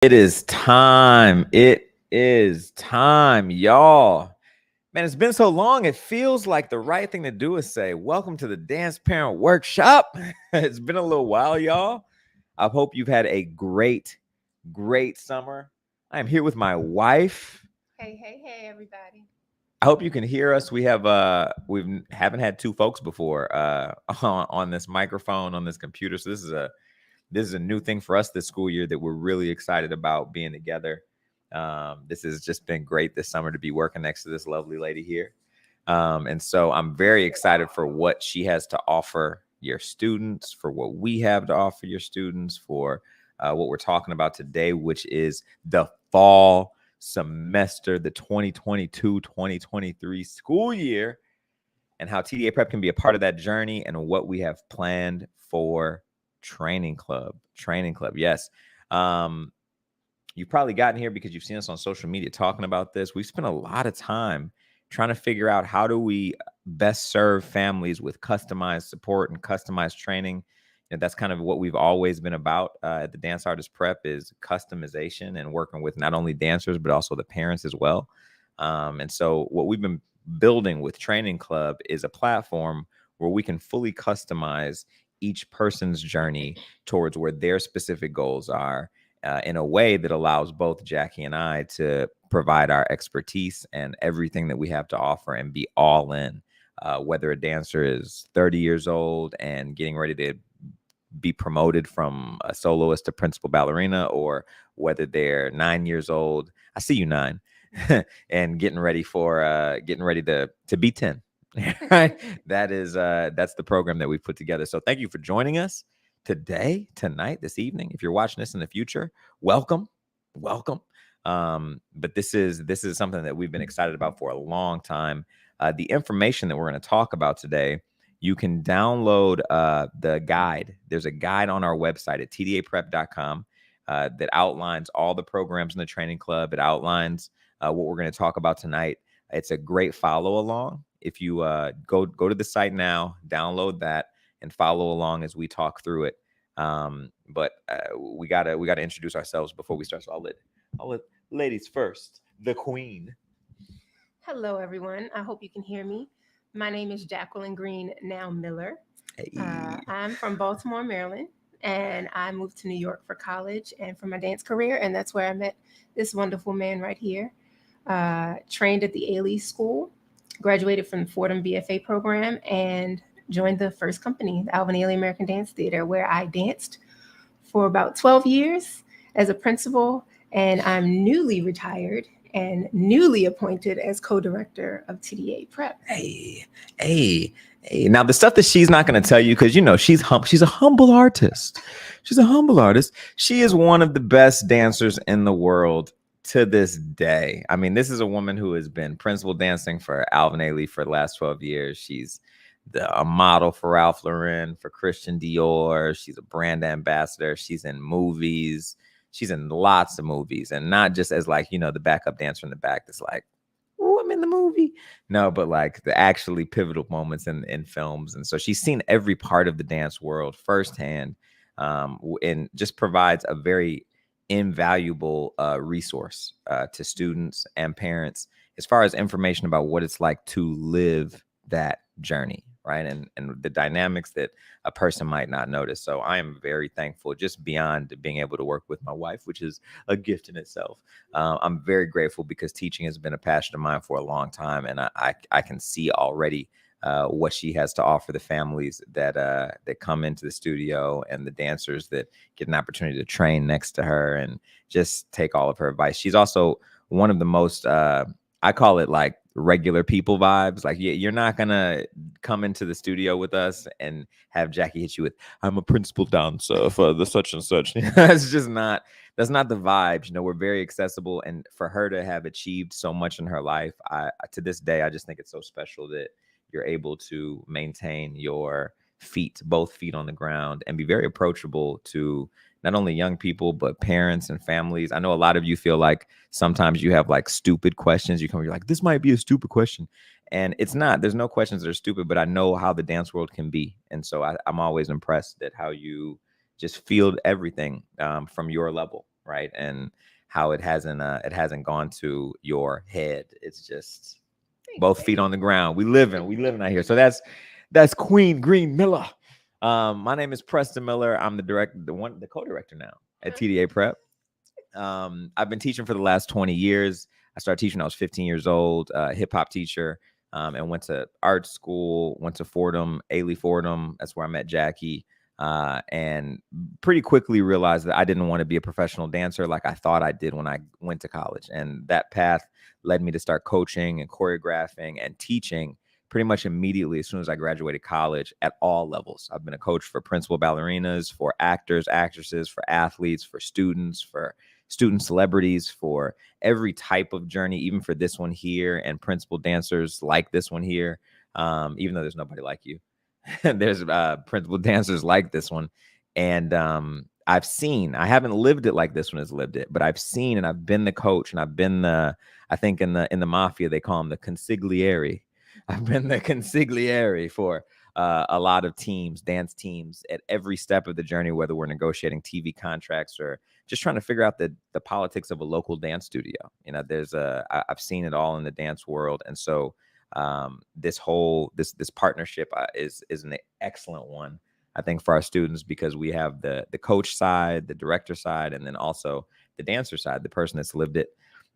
It is time. It is time, y'all. Man, it's been so long. It feels like the right thing to do is say, welcome to the Dance Parent Workshop. It's been a little while, y'all. I hope you've had a great summer. I am here with my wife. Hey, everybody. I hope you can hear us. We haven't had two folks before on this microphone, on this computer. So this is a new thing for us this school year that we're really excited about being together. This has just been great this summer to be working next to this lovely lady here. And so I'm very excited for what she has to offer your students, for what we have to offer your students, for what we're talking about today, which is the fall semester, the 2022-2023 school year, and how TDA Prep can be a part of that journey and what we have planned for Training Club. Yes. You've probably gotten here because you've seen us on social media talking about this. We've spent a lot of time trying to figure out how do we best serve families with customized support and customized training. And that's kind of what we've always been about at the Dance Artist Prep, is customization and working with not only dancers, but also the parents as well. And so what we've been building with Training Club is a platform where we can fully customize each person's journey towards where their specific goals are, in a way that allows both Jackie and I to provide our expertise and everything that we have to offer and be all in. Whether a dancer is 30 years old and getting ready to be promoted from a soloist to principal ballerina, or whether they're 9 years old, I see you 9, and getting ready to be 10. Right? That's the program that we put together. So thank you for joining us today, tonight, this evening. If you're watching this in the future, welcome. But this is something that we've been excited about for a long time. The information that we're going to talk about today, you can download the guide. There's a guide on our website at tdaprep.com that outlines all the programs in the training club. It outlines what we're going to talk about tonight. It's a great follow along. If you go to the site now, download that, and follow along as we talk through it. But we gotta introduce ourselves before we start. So I'll let ladies first. The queen. Hello, everyone. I hope you can hear me. My name is Jacqueline Green, now Miller. Hey. I'm from Baltimore, Maryland, and I moved to New York for college and for my dance career, and that's where I met this wonderful man right here. Trained at the Ailey School, graduated from the Fordham BFA program, and joined the first company, the Alvin Ailey American Dance Theater, where I danced for about 12 years as a principal, and I'm newly retired and newly appointed as co-director of TDA Prep. Hey. Now, the stuff that she's not going to tell you, because she's a humble artist. She is one of the best dancers in the world to this day. I mean, this is a woman who has been principal dancing for Alvin Ailey for the last 12 years. She's a model for Ralph Lauren, for Christian Dior. She's a brand ambassador. She's in movies. She's in lots of movies, and not just as the backup dancer in the back that's like, oh, I'm in the movie. No, but like the actually pivotal moments in films. And so she's seen every part of the dance world firsthand, and just provides a very invaluable resource to students and parents as far as information about what it's like to live that journey, right? And the dynamics that a person might not notice. So I am very thankful, just beyond being able to work with my wife, which is a gift in itself. I'm very grateful because teaching has been a passion of mine for a long time, and I can see already what she has to offer the families that come into the studio, and the dancers that get an opportunity to train next to her and just take all of her advice. She's also one of the most I call it like regular people vibes. Like, you're not gonna come into the studio with us and have Jackie hit you with, I'm a principal dancer for the such and such. That's not the vibe. We're very accessible, and for her to have achieved so much in her life, to this day, I just think it's so special that you're able to maintain your both feet on the ground, and be very approachable to not only young people, but parents and families. I know a lot of you feel like sometimes you have like stupid questions. You're like, this might be a stupid question. And it's not. There's no questions that are stupid, but I know how the dance world can be. And so I'm always impressed at how you just field everything from your level, right? And how it hasn't gone to your head. It's just both feet on the ground. We living out here. So that's Queen Green Miller. My name is Preston Miller. I'm the co-director now at TDA Prep. I've been teaching for the last 20 years. I started teaching when I was 15 years old, hip hop teacher, and went to art school, went to Fordham, Ailey Fordham. That's where I met Jackie. And pretty quickly realized that I didn't want to be a professional dancer like I thought I did when I went to college. And that path led me to start coaching and choreographing and teaching pretty much immediately as soon as I graduated college at all levels. I've been a coach for principal ballerinas, for actors, actresses, for athletes, for students, for student celebrities, for every type of journey, even for this one here, and principal dancers like this one here, even though there's nobody like you. There's principal dancers like this one. And I haven't lived it like this one has lived it, but I've seen and I've been the coach, and I've been I think in the mafia, they call him the consigliere. I've been the consigliere for a lot of teams, dance teams, at every step of the journey, whether we're negotiating TV contracts or just trying to figure out the politics of a local dance studio. You know, I've seen it all in the dance world. And so this partnership is an excellent one, I think, for our students, because we have the coach side, the director side, and then also the dancer side, the person that's lived it.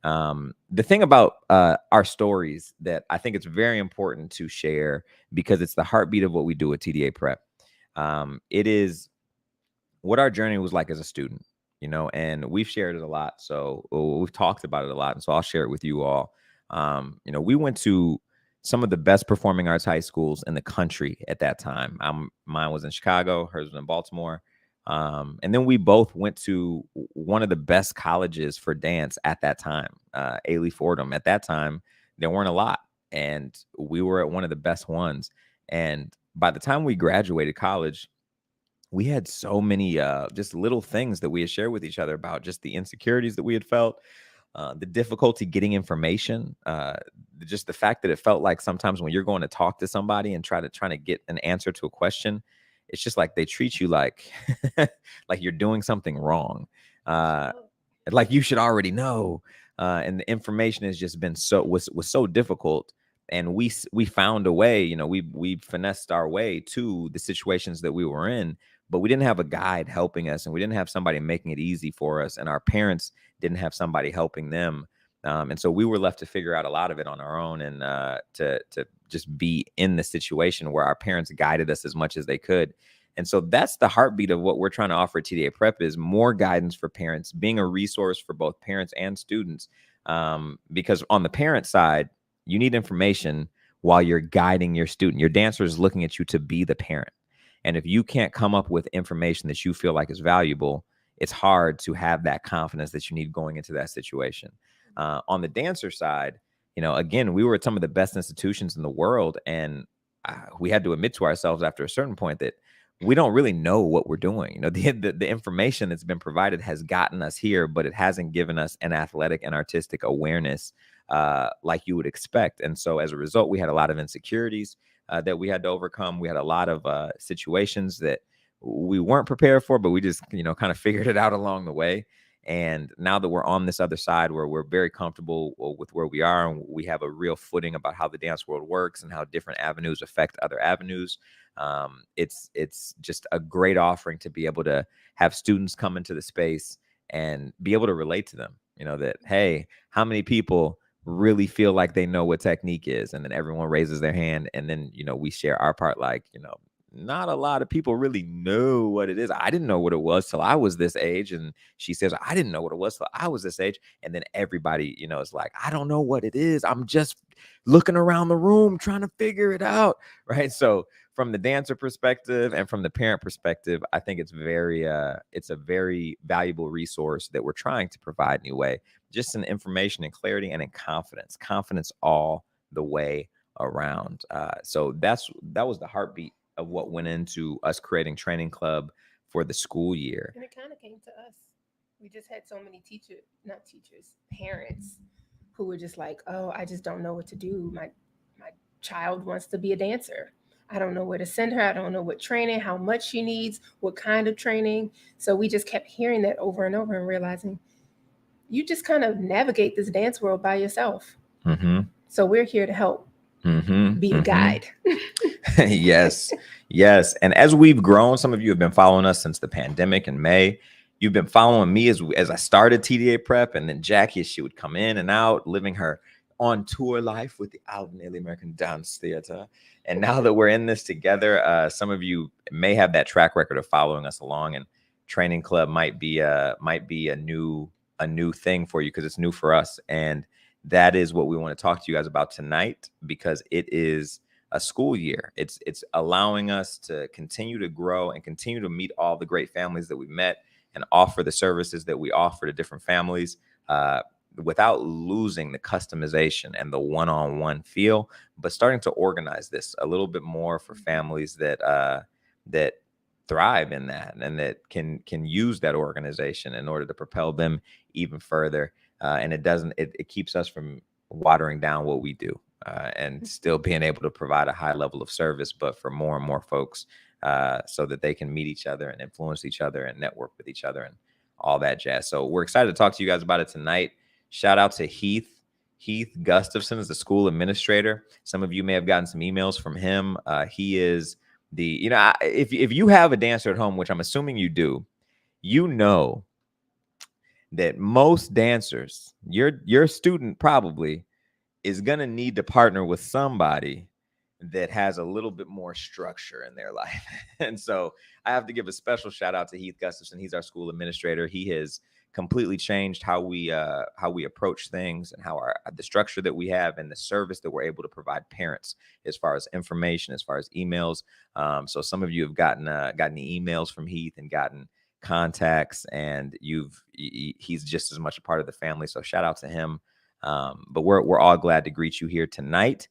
The thing about our stories that I think it's very important to share, because it's the heartbeat of what we do at TDA Prep. It is what our journey was like as a student, you know, and we've shared it a lot. So we've talked about it a lot. And so I'll share it with you all. You know, we went to some of the best performing arts high schools in the country at that time. Mine was in Chicago, hers was in Baltimore. And then we both went to one of the best colleges for dance at that time, Ailey Fordham. At that time, there weren't a lot, and we were at one of the best ones. And by the time we graduated college, we had so many just little things that we had shared with each other about just the insecurities that we had felt, the difficulty getting information, just the fact that it felt like sometimes when you're going to talk to somebody and trying to get an answer to a question, it's just like they treat you like like you're doing something wrong, like you should already know. And the information has just been was so difficult. And we found a way, you know, we finessed our way to the situations that we were in, but we didn't have a guide helping us, and we didn't have somebody making it easy for us, and our parents didn't have somebody helping them. And so we were left to figure out a lot of it on our own, and to just be in the situation where our parents guided us as much as they could. And so that's the heartbeat of what we're trying to offer at TDA Prep, is more guidance for parents, being a resource for both parents and students. Because on the parent side, you need information while you're guiding your student. Your dancer is looking at you to be the parent. And if you can't come up with information that you feel like is valuable, it's hard to have that confidence that you need going into that situation. On the dancer side, you know, again, we were at some of the best institutions in the world, and we had to admit to ourselves after a certain point that we don't really know what we're doing. You know, the information that's been provided has gotten us here, but it hasn't given us an athletic and artistic awareness like you would expect. And so as a result, we had a lot of insecurities that we had to overcome. We had a lot of situations that we weren't prepared for, but we just, you know, kind of figured it out along the way. And now that we're on this other side, where we're very comfortable with where we are, and we have a real footing about how the dance world works and how different avenues affect other avenues, it's just a great offering to be able to have students come into the space and be able to relate to them. You know, that, hey, how many people really feel like they know what technique is? And then everyone raises their hand, and then, you know, we share our part, like, you know, not a lot of people really know what it is. I didn't know what it was till I was this age. And she says, I didn't know what it was till I was this age. And then everybody, you know, is like, I don't know what it is. I'm just looking around the room trying to figure it out. Right. So from the dancer perspective and from the parent perspective, I think it's a very valuable resource that we're trying to provide anyway, just in information and clarity and in confidence all the way around. So that was the heartbeat of what went into us creating Training Club for the school year. And it kind of came to us. We just had so many parents who were just like, oh, I just don't know what to do. My child wants to be a dancer. I don't know where to send her. I don't know what training, how much she needs, what kind of training. So we just kept hearing that over and over and realizing you just kind of navigate this dance world by yourself. Mm-hmm. So we're here to help be a guide. Yes. Yes. And as we've grown, some of you have been following us since the pandemic in May. You've been following me as I started TDA Prep, and then Jackie, she would come in and out, living her on tour life with the Alvin Ailey American Dance Theater. And now that we're in this together, some of you may have that track record of following us along, and Training Club might be a new thing for you because it's new for us. And that is what we want to talk to you guys about tonight, because it is a school year. It's allowing us to continue to grow and continue to meet all the great families that we met and offer the services that we offer to different families without losing the customization and the one-on-one feel, but starting to organize this a little bit more for families that thrive in that and that can use that organization in order to propel them even further. And it keeps us from watering down what we do and still being able to provide a high level of service, but for more and more folks so that they can meet each other and influence each other and network with each other and all that jazz. So we're excited to talk to you guys about it tonight. Shout out to Heath. Heath Gustafson is the school administrator. Some of you may have gotten some emails from him. He is if you have a dancer at home, which I'm assuming you do, you know that most dancers, your student probably is going to need to partner with somebody that has a little bit more structure in their life. And so I have to give a special shout out to Heath Gustafson. He's our school administrator. He has completely changed how we approach things and how the structure that we have and the service that we're able to provide parents as far as information, as far as emails. So some of you have gotten emails from Heath and gotten contacts, and he's just as much a part of the family. So shout out to him. But we're all glad to greet you here tonight.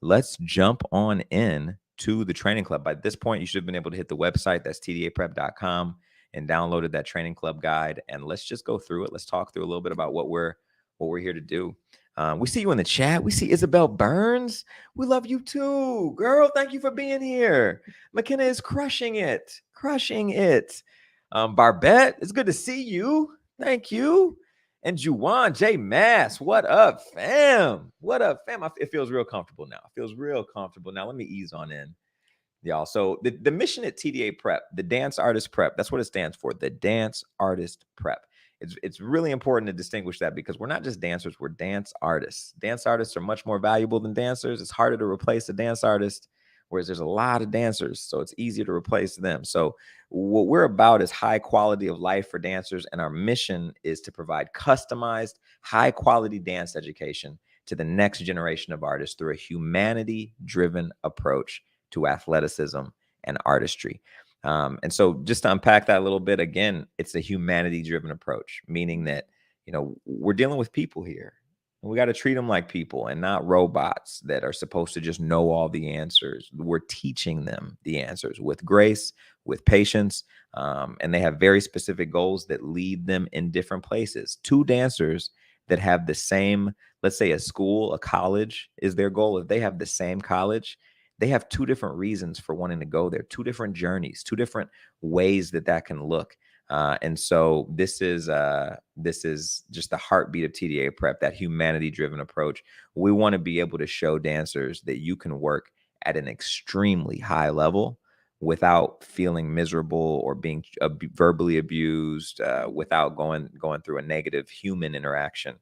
Let's jump on in to the training club. By this point, you should have been able to hit the website. That's tdaprep.com and downloaded that training club guide. And let's just go through it. Let's talk through a little bit about what we're here to do. We see you in the chat. We see Isabel Burns. We love you too, girl. Thank you for being here. McKenna is crushing it. Barbette, it's good to see you. Thank you. And Juwan J. Mass, what up, fam? It feels real comfortable now. Let me ease on in, y'all. So the mission at TDA Prep, the Dance Artist Prep, that's what it stands for, the Dance Artist Prep. It's really important to distinguish that, because we're not just dancers, we're dance artists. Dance artists are much more valuable than dancers. It's harder to replace a dance artist, whereas there's a lot of dancers, so it's easier to replace them. So what we're about is high quality of life for dancers, and our mission is to provide customized, high quality dance education to the next generation of artists through a humanity-driven approach to athleticism and artistry. And so just to unpack that a little bit, again, it's a humanity-driven approach, meaning that, we're dealing with people here. And we got to treat them like people and not robots that are supposed to just know all the answers. We're teaching them the answers with grace, with patience, and they have very specific goals that lead them in different places. Two dancers that have the same, let's say a school, a college is their goal. If they have the same college, they have two different reasons for wanting to go there, two different journeys, two different ways that can look. And so this is just the heartbeat of TDA Prep, that humanity-driven approach. We want to be able to show dancers that you can work at an extremely high level without feeling miserable or being verbally abused, without going through a negative human interaction.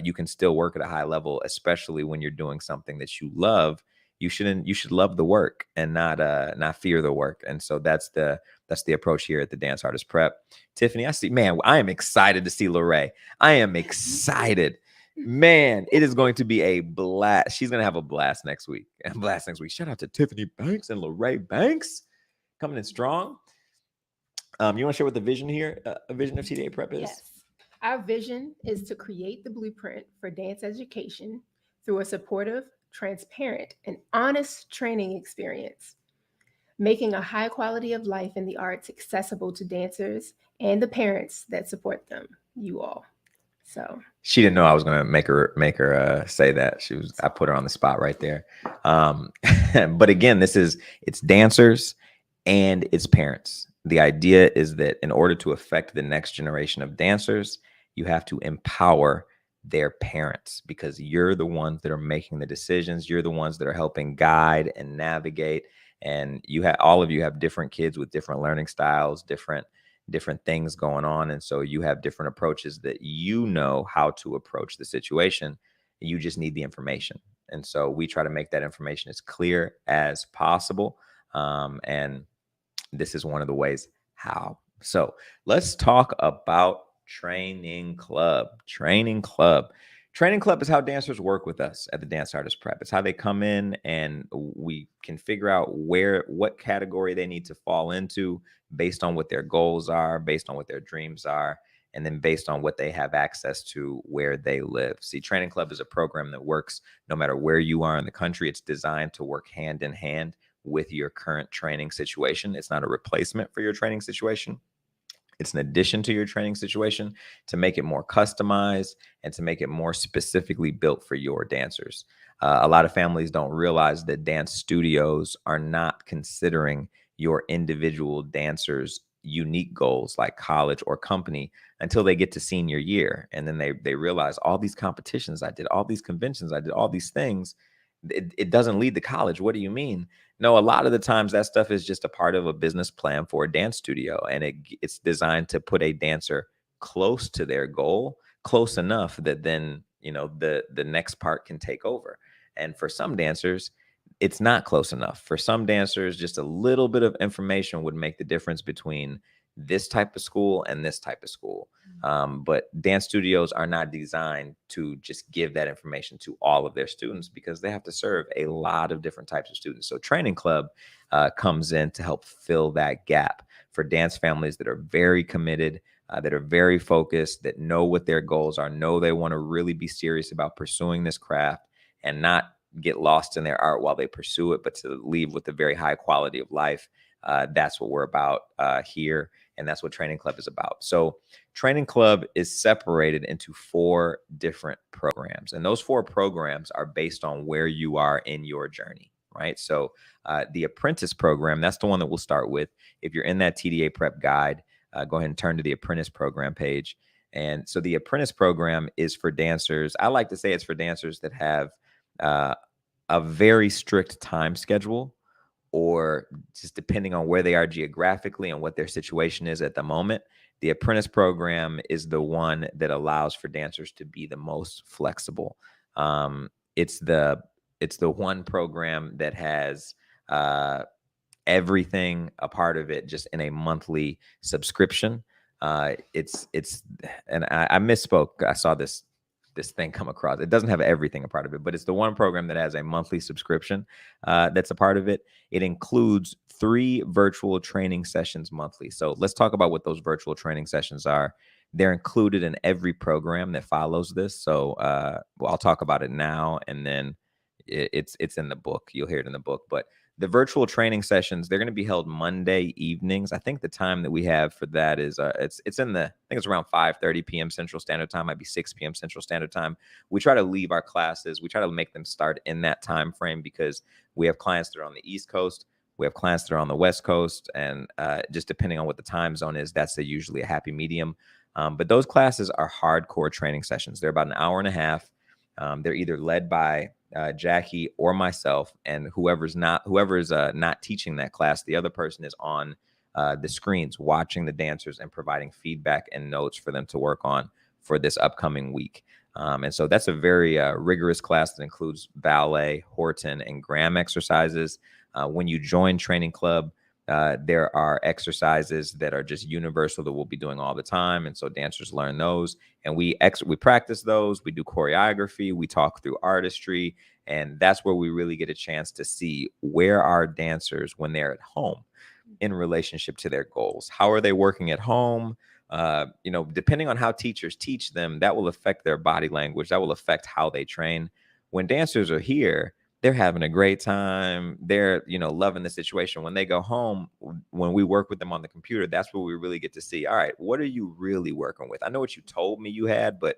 You can still work at a high level, especially when you're doing something that you love. You should love the work and not fear the work. And so that's the approach here at the Dance Artist Prep. Tiffany, I am excited to see Lorraine. I am excited. Man, it is going to be a blast. She's going to have a blast next week. Shout out to Tiffany Banks and Lorraine Banks coming in strong. You want to share what the vision here, a vision of TDA Prep is? Yes. Our vision is to create the blueprint for dance education through a supportive, transparent, and honest training experience, making a high quality of life in the arts accessible to dancers and the parents that support them, you all. So she didn't know I was going to make her say that. I put her on the spot right there. But again, it's dancers and it's parents. The idea is that in order to affect the next generation of dancers, you have to empower their parents, because you're the ones that are making the decisions. You're the ones that are helping guide and navigate. And all of you have different kids with different learning styles, different things going on. And so you have different approaches that you know how to approach the situation. You just need the information. And so we try to make that information as clear as possible. And this is one of the ways how. So let's talk about Training Club. Training Club is how dancers work with us at the Dance Artist Prep. It's how they come in and we can figure out what category they need to fall into based on what their goals are, based on what their dreams are, and then based on what they have access to where they live. See, Training Club is a program that works no matter where you are in the country. It's designed to work hand in hand with your current training situation. It's not a replacement for your training situation. It's an addition to your training situation to make it more customized and to make it more specifically built for your dancers. A lot of families don't realize that dance studios are not considering your individual dancers' unique goals like college or company until they get to senior year. And then they realize all these competitions I did, all these conventions I did, all these things, it doesn't lead to college. What do you mean? No, a lot of the times that stuff is just a part of a business plan for a dance studio. And it's designed to put a dancer close to their goal, close enough that then, the next part can take over. And for some dancers, it's not close enough. For some dancers, just a little bit of information would make the difference between this type of school and this type of school. But dance studios are not designed to just give that information to all of their students, because they have to serve a lot of different types of students. So Training Club comes in to help fill that gap for dance families that are very committed, that are very focused, that know what their goals are, know they want to really be serious about pursuing this craft and not get lost in their art while they pursue it, but to leave with a very high quality of life. That's what we're about here. And that's what Training Club is about. So Training Club is separated into 4 different programs. And those 4 programs are based on where you are in your journey, right? So the apprentice program, that's the one that we'll start with. If you're in that TDA Prep guide, go ahead and turn to the apprentice program page. And so the apprentice program is for dancers. I like to say it's for dancers that have a very strict time schedule, or just depending on where they are geographically and what their situation is at the moment. The apprentice program is the one that allows for dancers to be the most flexible. It's the one program that has everything a part of it just in a monthly subscription. And I misspoke. I saw this thing come across. It doesn't have everything a part of it, but it's the one program that has a monthly subscription that's a part of it. It includes 3 virtual training sessions monthly. So let's talk about what those virtual training sessions are. They're included in every program that follows this. So I'll talk about it now, and then it's in the book. You'll hear it in the book. But the virtual training sessions, they're going to be held Monday evenings. I think the time that we have for that is I think it's around 5:30 p.m. Central Standard Time, might be 6 p.m. Central Standard Time. We try to leave our classes, we try to make them start in that time frame, because we have clients that are on the East Coast, we have clients that are on the West Coast, and just depending on what the time zone is, that's usually a happy medium. But those classes are hardcore training sessions. They're about an hour and a half. They're either led by Jackie or myself, and whoever's not teaching that class, the other person is on the screens watching the dancers and providing feedback and notes for them to work on for this upcoming week. And so that's a very rigorous class that includes ballet, Horton, and Graham exercises. When you join Training Club, there are exercises that are just universal that we'll be doing all the time. And so dancers learn those, and we practice those. We do choreography, we talk through artistry, and that's where we really get a chance to see where our dancers, when they're at home, in relationship to their goals. How are they working at home? Depending on how teachers teach them, that will affect their body language. That will affect how they train. When dancers are here, they're having a great time. They're, loving the situation. When they go home, when we work with them on the computer, that's where we really get to see, all right, what are you really working with? I know what you told me you had, but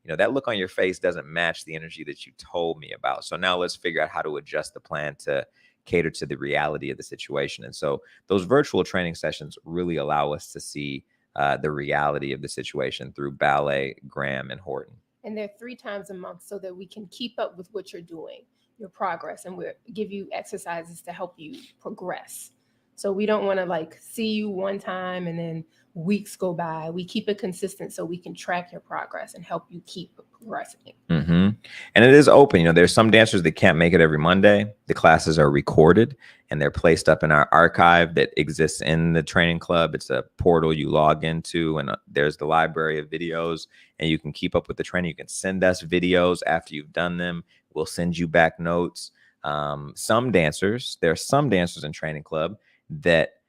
that look on your face doesn't match the energy that you told me about. So now let's figure out how to adjust the plan to cater to the reality of the situation. And so those virtual training sessions really allow us to see the reality of the situation through ballet, Graham, and Horton. And they're 3 times a month so that we can keep up with what you're doing, your progress, and we'll give you exercises to help you progress. So we don't want to like see you one time and then weeks go by. We keep it consistent so we can track your progress and help you keep progressing. Mm-hmm. And it is open. You know, there's some dancers that can't make it every Monday. The classes are recorded and they're placed up in our archive that exists in the training club. It's a portal you log into, and there's the library of videos, and you can keep up with the training. You can send us videos after you've done them. We'll send you back notes. There are some dancers in training club that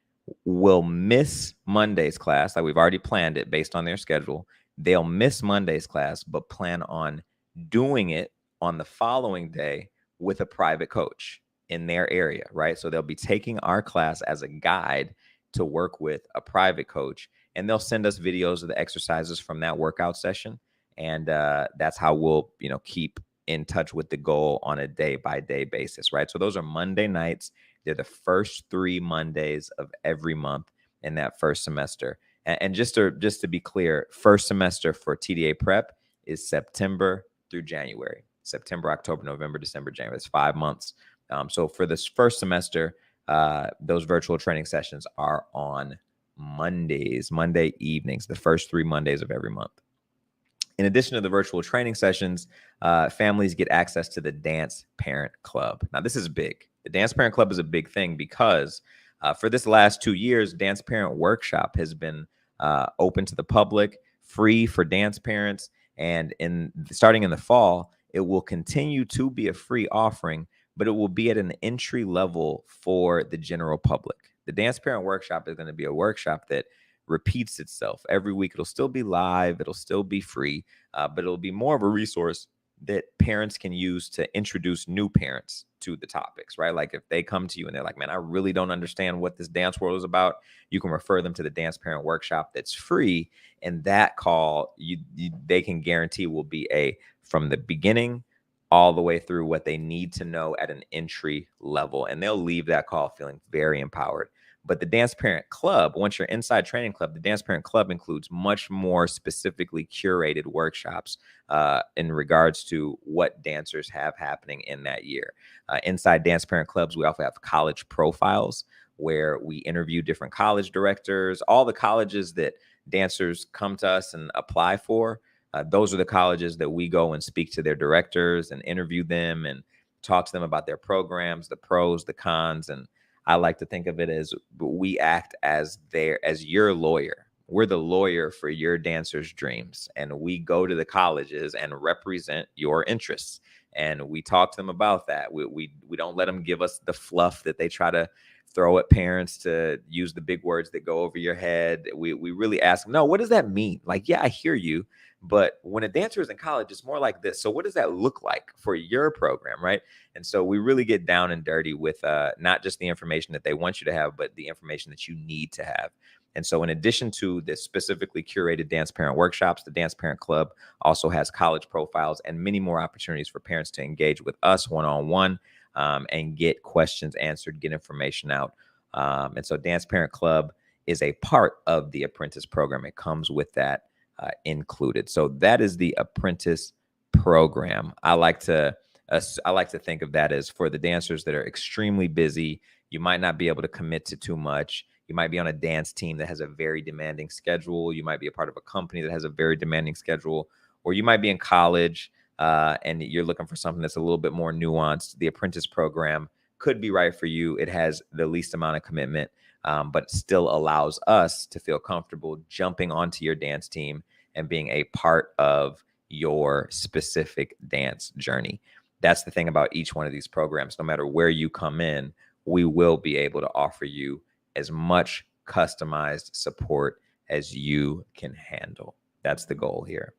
will miss Monday's class. Like, we've already planned it based on their schedule. They'll miss Monday's class, but plan on doing it on the following day with a private coach in their area, right? So they'll be taking our class as a guide to work with a private coach, and they'll send us videos of the exercises from that workout session. And that's how we'll, keep in touch with the goal on a day-by-day basis, right? So those are Monday nights. They're the first 3 Mondays of every month in that first semester. And just to be clear, first semester for TDA Prep is September through January. September, October, November, December, January. It's 5 months. So for this first semester, those virtual training sessions are on Monday evenings, the first 3 Mondays of every month. In addition to the virtual training sessions, families get access to the Dance Parent Club. Now, this is big. The Dance Parent Club is a big thing because for this last 2 years, Dance Parent Workshop has been open to the public, free for dance parents. And starting in the fall, it will continue to be a free offering, but it will be at an entry level for the general public. The Dance Parent Workshop is going to be a workshop that repeats itself every week. It'll still be live. It'll still be free, but it'll be more of a resource that parents can use to introduce new parents to the topics, right? Like, if they come to you and they're like, man, I really don't understand what this dance world is about, you can refer them to the Dance Parent Workshop that's free. And that call, they can guarantee will be from the beginning all the way through what they need to know at an entry level. And they'll leave that call feeling very empowered. But the Dance Parent Club, once you're inside Training Club, the Dance Parent Club includes much more specifically curated workshops in regards to what dancers have happening in that year. Inside Dance Parent Clubs, we also have college profiles where we interview different college directors. All the colleges that dancers come to us and apply for, those are the colleges that we go and speak to their directors and interview them and talk to them about their programs, the pros, the cons. And I like to think of it as we act as your lawyer. We're the lawyer for your dancers' dreams. And we go to the colleges and represent your interests. And we talk to them about that. We don't let them give us the fluff that they try to throw at parents to use the big words that go over your head. We really ask them, no, what does that mean? Like, yeah, I hear you. But when a dancer is in college, it's more like this. So what does that look like for your program, right? And so we really get down and dirty with not just the information that they want you to have, but the information that you need to have. And so in addition to the specifically curated Dance Parent Workshops, the Dance Parent Club also has college profiles and many more opportunities for parents to engage with us one-on-one and get questions answered, get information out. And so Dance Parent Club is a part of the apprentice program. It comes with that included. So that is the apprentice program. I like to think of that as for the dancers that are extremely busy. You might not be able to commit to too much. You might be on a dance team that has a very demanding schedule. You might be a part of a company that has a very demanding schedule, or you might be in college and you're looking for something that's a little bit more nuanced. The apprentice program could be right for you. It has the least amount of commitment, but still allows us to feel comfortable jumping onto your dance team and being a part of your specific dance journey. That's the thing about each one of these programs. No matter where you come in, we will be able to offer you as much customized support as you can handle. That's the goal here.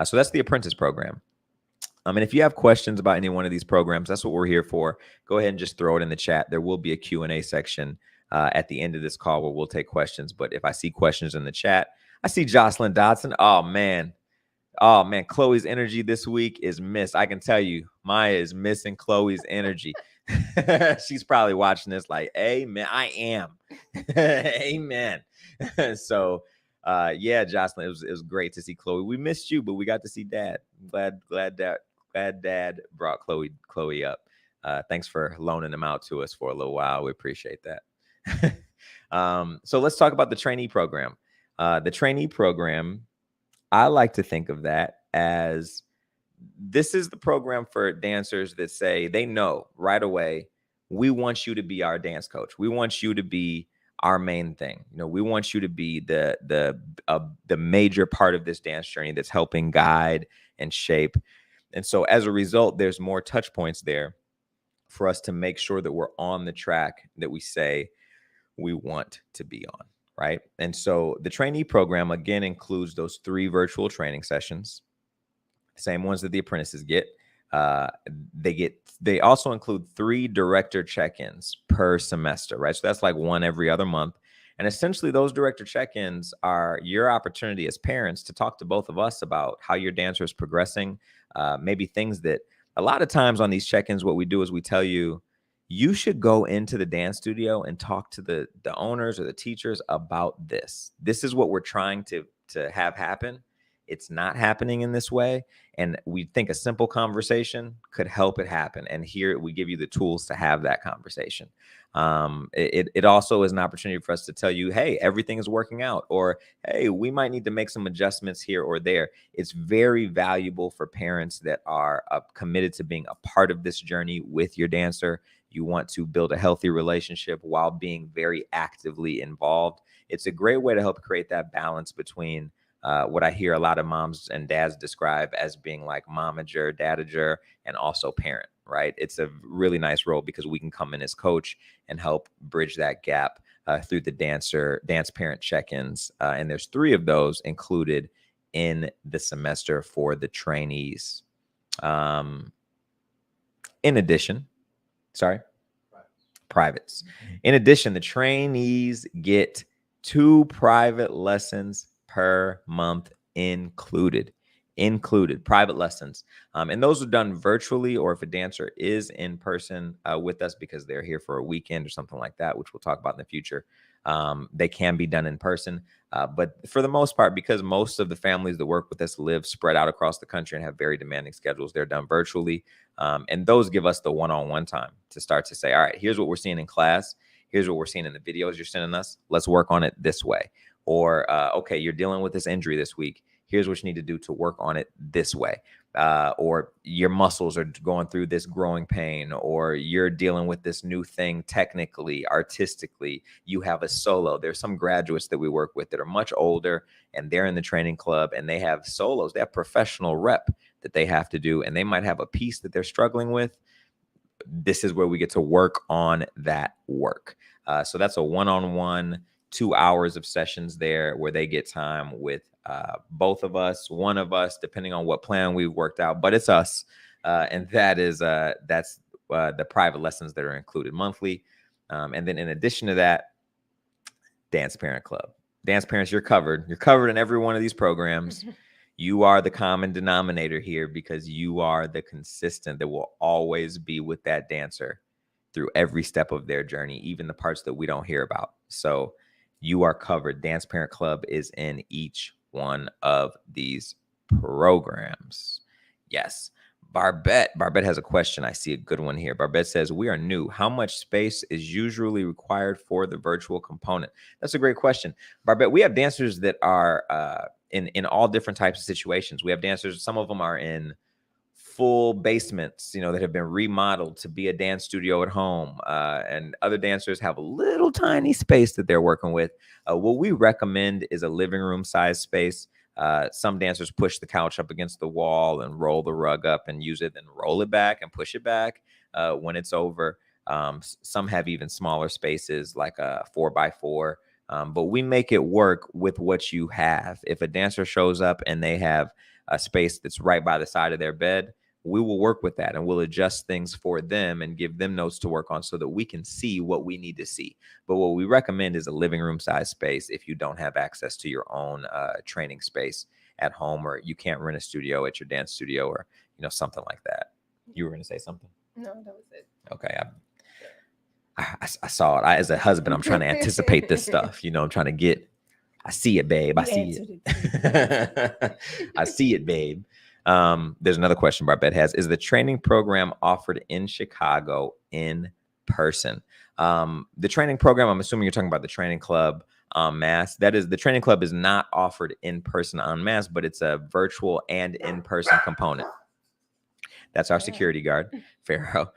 So that's the apprentice program. And if you have questions about any one of these programs, that's what we're here for. Go ahead and just throw it in the chat. There will be a Q&A section at the end of this call where we'll take questions. But if I see questions in the chat, I see Jocelyn Dodson. Oh, man, Chloe's energy this week is missed. I can tell you, Maya is missing Chloe's energy. She's probably watching this like, amen. I am. Amen. So Yeah, Jocelyn, it was great to see Chloe. We missed you, but we got to see Dad. Glad Dad brought Chloe up. Thanks for loaning them out to us for a little while. We appreciate that. So let's talk about the trainee program. The trainee program, I like to think of that as this is the program for dancers that say they know right away, we want you to be our dance coach. We want you to be our main thing. We want you to be the major part of this dance journey that's helping guide and shape. And so as a result, there's more touch points there for us to make sure that we're on the track that we say we want to be on, right? And so the trainee program, again, includes those 3 virtual training sessions, same ones that the apprentices get. They also include 3 director check-ins per semester, right? So that's like 1 every other month. And essentially those director check-ins are your opportunity as parents to talk to both of us about how your dancer is progressing, maybe things that a lot of times on these check-ins, what we do is we tell you, you should go into the dance studio and talk to the owners or the teachers about this. This is what we're trying to have happen. It's not happening in this way. And we think a simple conversation could help it happen. And here we give you the tools to have that conversation. It also is an opportunity for us to tell you, hey, everything is working out, or hey, we might need to make some adjustments here or there. It's very valuable for parents that are committed to being a part of this journey with your dancer. You want to build a healthy relationship while being very actively involved. It's a great way to help create that balance between what I hear a lot of moms and dads describe as being like momager, dadager, and also parent, right? It's a really nice role because we can come in as coach and help bridge that gap through the dance parent check-ins. And there's 3 of those included in the semester for the trainees. In addition, privates. In addition, the trainees get 2 private lessons per month included private lessons. And those are done virtually, or if a dancer is in person with us because they're here for a weekend or something like that, which we'll talk about in the future, they can be done in person. But for the most part, because most of the families that work with us live spread out across the country and have very demanding schedules, they're done virtually. And those give us the one-on-one time to start to say, all right, here's what we're seeing in class. Here's what we're seeing in the videos you're sending us. Let's work on it this way. Or, okay, you're dealing with this injury this week. Here's what you need to do to work on it this way. Or your muscles are going through this growing pain, or you're dealing with this new thing technically, artistically. You have a solo. There's some graduates that we work with that are much older, and they're in the training club, and they have solos. They have professional rep that they have to do, and they might have a piece that they're struggling with. This is where we get to work on that work. So that's a one-on-one, 2 hours of sessions there where they get time with both of us, one of us, depending on what plan we've worked out, but it's us. And that's the private lessons that are included monthly. And then in addition to that, Dance Parent Club. Dance parents, you're covered. You're covered in every one of these programs. You are the common denominator here because you are the consistent that will always be with that dancer through every step of their journey, even the parts that we don't hear about. So you are covered. Dance Parent Club is in each one of these programs. Yes. Barbette has a question. I see a good one here. Barbette says, we are new. How much space is usually required for the virtual component? That's a great question. Barbette, we have dancers that are in all different types of situations. We have dancers, some of them are in full basements, that have been remodeled to be a dance studio at home. And other dancers have a little tiny space that they're working with. What we recommend is a living room size space. Some dancers push the couch up against the wall and roll the rug up and use it, then roll it back and push it back when it's over. Some have even smaller spaces like a 4x4. But we make it work with what you have. If a dancer shows up and they have a space that's right by the side of their bed, we will work with that and we'll adjust things for them and give them notes to work on so that we can see what we need to see. But what we recommend is a living room size space if you don't have access to your own training space at home, or you can't rent a studio at your dance studio, or something like that. You were going to say something? No, that was it. Okay. I saw it. As a husband, I'm trying to anticipate this stuff. I'm trying to get I see it, babe. I You see answered it. I see it, babe. There's another question Barbette has. Is the training program offered in Chicago in person? The training program, I'm assuming you're talking about the training club en masse. That is, the training club is not offered in person en masse, but it's a virtual and in-person component. That's our security guard, Pharaoh.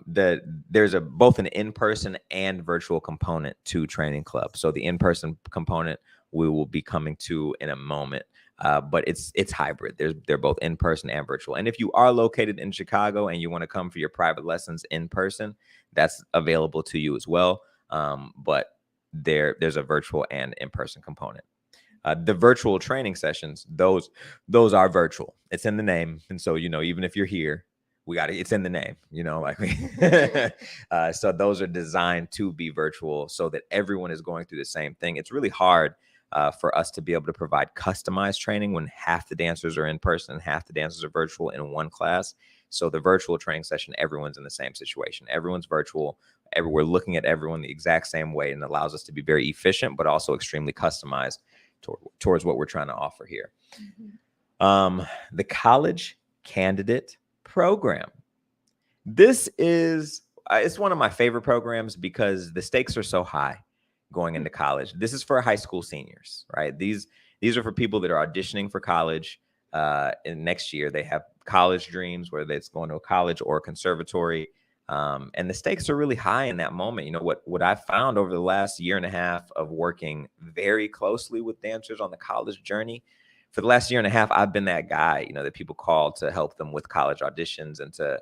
There's both an in-person and virtual component to training club. So the in-person component we will be coming to in a moment. But it's hybrid. They're both in person and virtual. And if you are located in Chicago and you want to come for your private lessons in person, that's available to you as well. But there's a virtual and in person component. The virtual training sessions, those are virtual. It's in the name, and so even if you're here, it's in the name. So those are designed to be virtual, so that everyone is going through the same thing. It's really hard for us to be able to provide customized training when half the dancers are in person and half the dancers are virtual in one class. So the virtual training session, everyone's in the same situation. Everyone's virtual. We're looking at everyone the exact same way, and allows us to be very efficient, but also extremely customized towards what we're trying to offer here. The college candidate program. This is it's one of my favorite programs because the stakes are so high going into college. This is for high school seniors, right? These are for people that are auditioning for college in next year. They have college dreams, whether it's going to a college or a conservatory. And the stakes are really high in that moment. What I've found over the last year and a half of working very closely with dancers on the college journey, for the last year and a half, I've been that guy, that people call to help them with college auditions and to,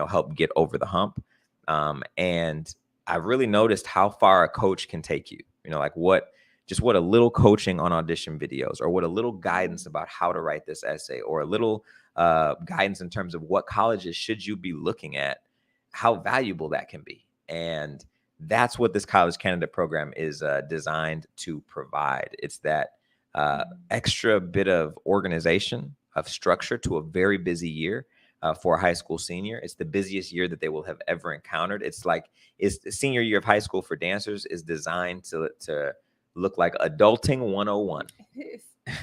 help get over the hump. And I've really noticed how far a coach can take you, what a little coaching on audition videos, or what a little guidance about how to write this essay, or a little guidance in terms of what colleges should you be looking at, how valuable that can be. And that's what this college candidate program is designed to provide. It's that extra bit of organization, of structure to a very busy year for a high school senior. It's the busiest year that they will have ever encountered. It's the senior year of high school for dancers is designed to look like adulting 101,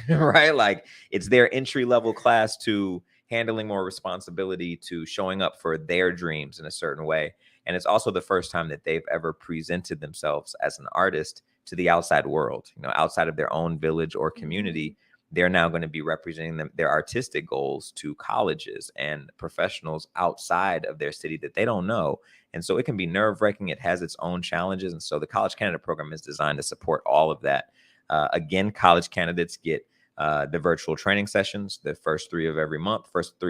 right? Like it's their entry level class to handling more responsibility, to showing up for their dreams in a certain way. And it's also the first time that they've ever presented themselves as an artist to the outside world, outside of their own village or community. They're now going to be representing their artistic goals to colleges and professionals outside of their city that they don't know. And so it can be nerve-wracking. It has its own challenges. And so the College Candidate program is designed to support all of that. Again, college candidates get the virtual training sessions, the first 3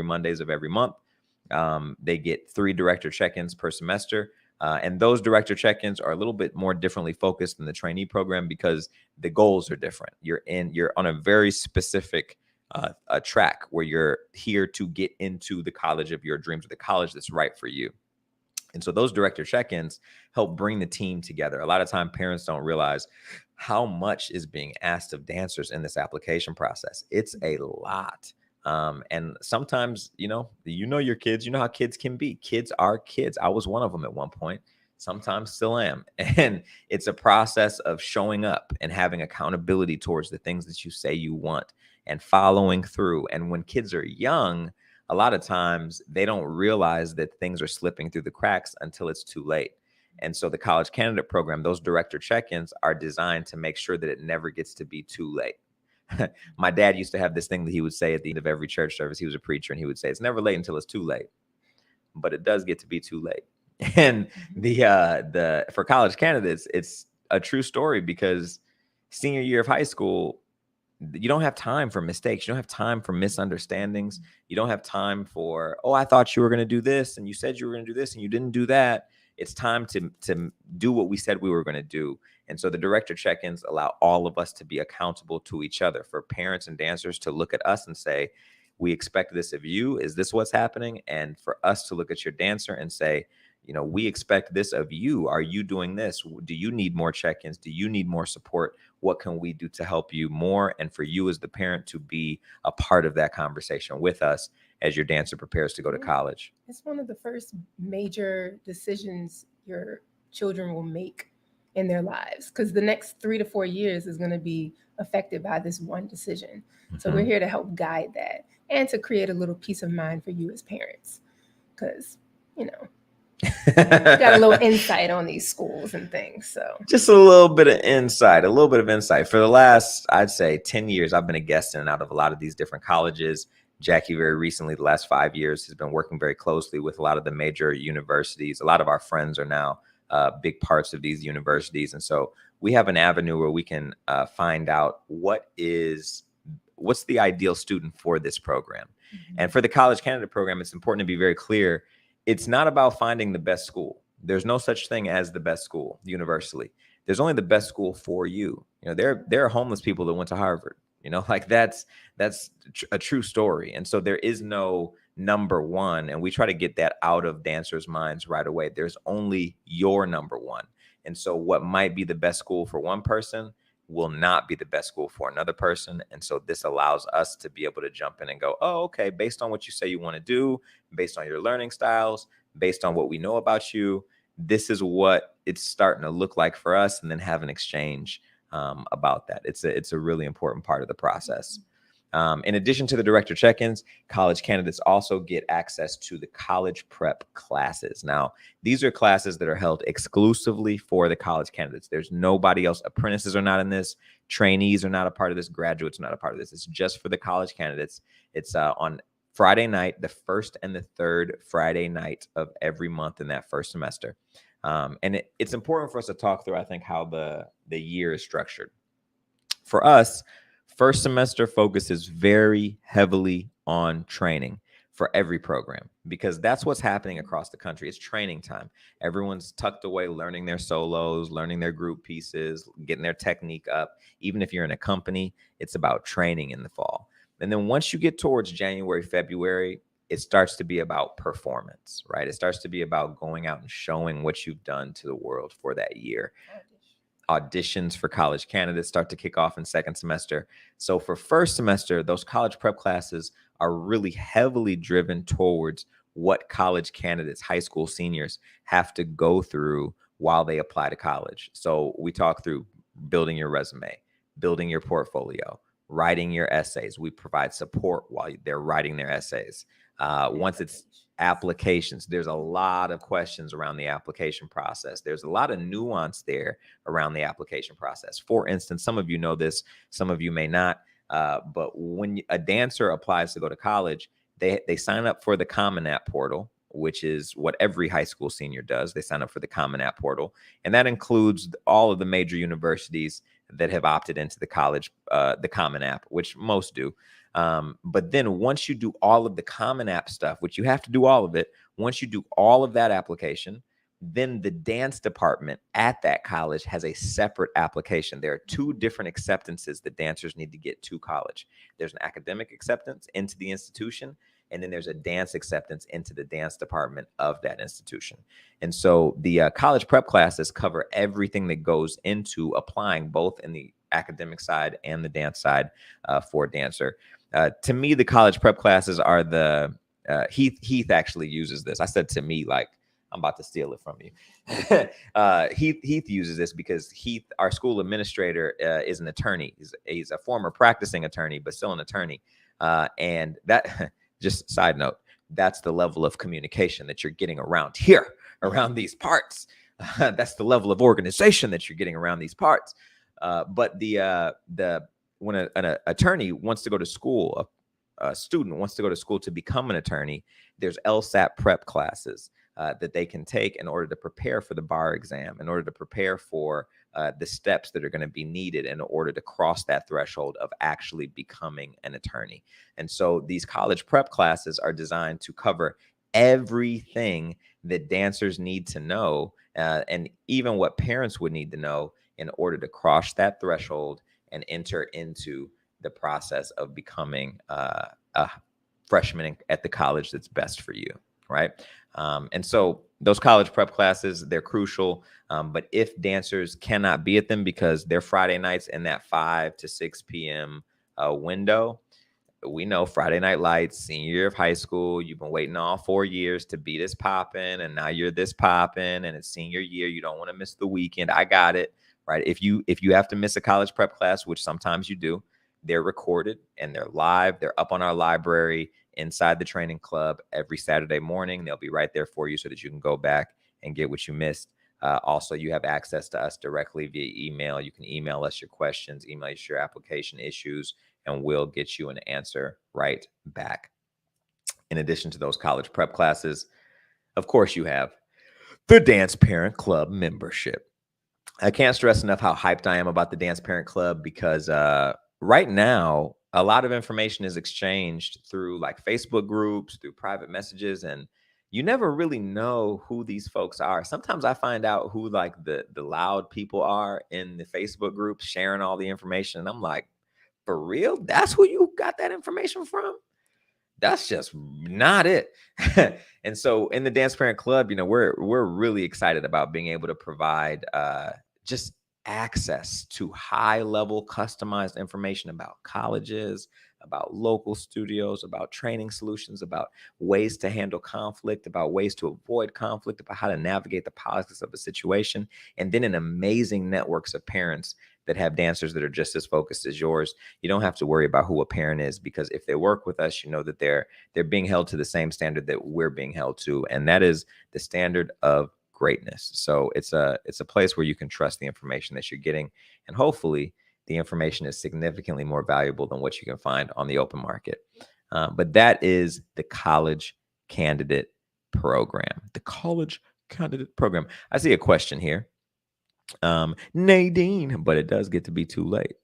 Mondays of every month. They get 3 director check-ins per semester. And those director check-ins are a little bit more differently focused than the trainee program because the goals are different. You're on a very specific a track where you're here to get into the college of your dreams, or the college that's right for you. And so those director check-ins help bring the team together. A lot of time parents don't realize how much is being asked of dancers in this application process. It's a lot. And sometimes, your kids, how kids can be. Kids are kids. I was one of them at one point, sometimes still am. And it's a process of showing up and having accountability towards the things that you say you want and following through. And when kids are young, a lot of times they don't realize that things are slipping through the cracks until it's too late. And so the college candidate program, those director check-ins are designed to make sure that it never gets to be too late. My dad used to have this thing that he would say at the end of every church service. He was a preacher, and he would say, "It's never late until it's too late," but it does get to be too late. And for college candidates, it's a true story because senior year of high school, you don't have time for mistakes. You don't have time for misunderstandings. You don't have time for, "Oh, I thought you were going to do this, and you said you were going to do this, and you didn't do that." It's time to do what we said we were going to do. And so the director check-ins allow all of us to be accountable to each other, for parents and dancers to look at us and say, "We expect this of you. Is this what's happening?" And for us to look at your dancer and say, "We expect this of you. Are you doing this? Do you need more check-ins? Do you need more support? What can we do to help you more?" And for you as the parent to be a part of that conversation with us as your dancer prepares to go to college. It's one of the first major decisions your children will make in their lives, because the next 3 to 4 years is going to be affected by this one decision. So we're here to help guide that and to create a little peace of mind for you as parents, because, you know, got a little insight on these schools and things. So just a little bit of insight, For the last, I'd say 10 years, I've been a guest in and out of a lot of these different colleges. Jackie, very recently, the last 5 years, has been working very closely with a lot of the major universities. A lot of our friends are now big parts of these universities. And so we have an avenue where we can find out what's the ideal student for this program. And for the college candidate program, it's important to be very clear. It's not about finding the best school. There's no such thing as the best school universally. There's only the best school for you. You know, there are homeless people that went to Harvard. You know, like that's a true story. And so there is no number one. And we try to get that out of dancers' minds right away. There's only your number one. And so what might be the best school for one person will not be the best school for another person. And so this allows us to be able to jump in and go, oh, okay, based on what you say you want to do, based on your learning styles, based on what we know about you, this is what it's starting to look like for us, and then have an exchange about that. It's a really important part of the process. In addition to the director check-ins, college candidates also get access to the college prep classes. Now, these are classes that are held exclusively for the college candidates. There's nobody else. Apprentices are not in this. Trainees are not a part of this. Graduates are not a part of this. It's just for the college candidates. It's on Friday night, the first and the third Friday night of every month in that first semester. And it's important for us to talk through, I think, how the year is structured. For us, first semester focuses very heavily on training for every program, because that's what's happening across the country. It's training time. Everyone's tucked away, learning their solos, learning their group pieces, getting their technique up. Even if you're in a company, it's about training in the fall. And then once you get towards January, February, it starts to be about performance, right? It starts to be about going out and showing what you've done to the world for that year. Auditions for college candidates start to kick off in second semester. So for first semester, those college prep classes are really heavily driven towards what college candidates, high school seniors, have to go through while they apply to college. So we talk through building your resume, building your portfolio, writing your essays. We provide support while they're writing their essays. Once it's applications, there's a lot of questions around the application process. There's a lot of nuance there around the application process. For instance, some of you know this, some of you may not, but when a dancer applies to go to college, they sign up for the Common App portal, which is what every high school senior does. They sign up for the Common App portal, and that includes all of the major universities that have opted into the Common App, which most do. But then once you do all of the Common App stuff, which you have to do all of it, once you do all of that application, then the dance department at that college has a separate application. There are two different acceptances that dancers need to get to college. There's an academic acceptance into the institution, and then there's a dance acceptance into the dance department of that institution. And so the college prep classes cover everything that goes into applying, both in the academic side and the dance side for a dancer. To me, the college prep classes are the Heath actually uses this. I said to me, like I'm about to steal it from you. Heath uses this because Heath, our school administrator, is an attorney. He's a former practicing attorney, but still an attorney. And that, just side note, that's the level of communication that you're getting around here, around these parts. That's the level of organization that you're getting around these parts. But when an attorney wants to go to school, a student wants to go to school to become an attorney, there's LSAT prep classes that they can take in order to prepare for the bar exam, in order to prepare for the steps that are going to be needed in order to cross that threshold of actually becoming an attorney. And so these college prep classes are designed to cover everything that dancers need to know, and even what parents would need to know in order to cross that threshold and enter into the process of becoming a freshman at the college that's best for you, right? And so those college prep classes, they're crucial. But if dancers cannot be at them because they're Friday nights in that 5 to 6 p.m. Window, we know Friday Night Lights, senior year of high school, you've been waiting all 4 years to be this popping, and now you're this popping, and it's senior year. You don't want to miss the weekend. I got it, right? If you have to miss a college prep class, which sometimes you do, they're recorded and they're live. They're up on our library inside the training club every Saturday morning. They'll be right there for you so that you can go back and get what you missed. Also, you have access to us directly via email. You can email us your questions, email us your application issues, and we'll get you an answer right back. In addition to those college prep classes, of course, you have the Dance Parent Club membership. I can't stress enough how hyped I am about the Dance Parent Club because right now, a lot of information is exchanged through like Facebook groups, through private messages, and you never really know who these folks are. Sometimes I find out who like the loud people are in the Facebook group sharing all the information, and I'm like, for real? That's who you got that information from? That's just not it. And so in the Dance Parent Club, we're really excited about being able to provide just access to high level customized information about colleges, about local studios, about training solutions, about ways to handle conflict, about ways to avoid conflict, about how to navigate the politics of a situation, and then an amazing networks of parents that have dancers that are just as focused as yours. You don't have to worry about who a parent is, because if they work with us, you know that they're being held to the same standard that we're being held to, and that is the standard of greatness. So it's a place where you can trust the information that you're getting, and hopefully the information is significantly more valuable than what you can find on the open market. But that is the college candidate program. The college candidate program. I see a question here. Nadine, but it does get to be too late.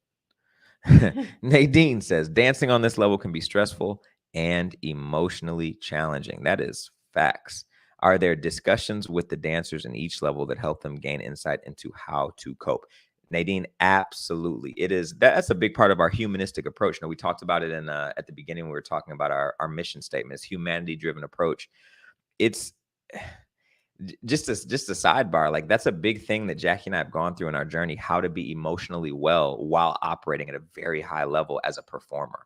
Nadine says, dancing on this level can be stressful and emotionally challenging. That is facts. Are there discussions with the dancers in each level that help them gain insight into how to cope? Nadine, absolutely. It is. That's a big part of our humanistic approach. Now, we talked about it at the beginning. We were talking about our mission statement, it's humanity-driven approach. It's just a sidebar. Like, that's a big thing that Jackie and I have gone through in our journey, how to be emotionally well while operating at a very high level as a performer.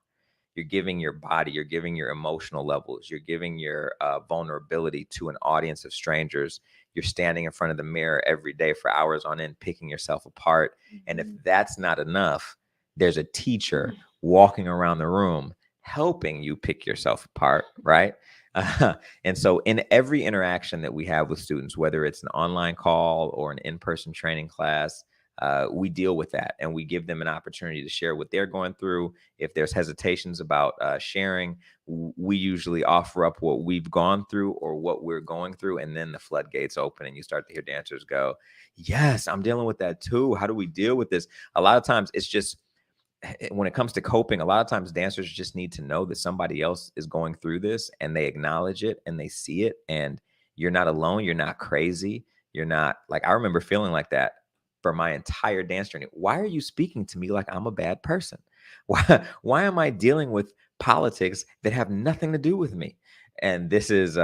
You're giving your body, you're giving your emotional levels, you're giving your vulnerability to an audience of strangers. You're standing in front of the mirror every day for hours on end, picking yourself apart. And if that's not enough, there's a teacher walking around the room helping you pick yourself apart, right? And so in every interaction that we have with students, whether it's an online call or an in-person training class, we deal with that, and we give them an opportunity to share what they're going through. If there's hesitations about sharing, we usually offer up what we've gone through or what we're going through, and then the floodgates open and you start to hear dancers go, yes, I'm dealing with that too. How do we deal with this? A lot of times it's just, when it comes to coping, a lot of times dancers just need to know that somebody else is going through this, and they acknowledge it and they see it, and you're not alone. You're not crazy. You're not like, I remember feeling like that for my entire dance journey. Why are you speaking to me like I'm a bad person? Why am I dealing with politics that have nothing to do with me? And this is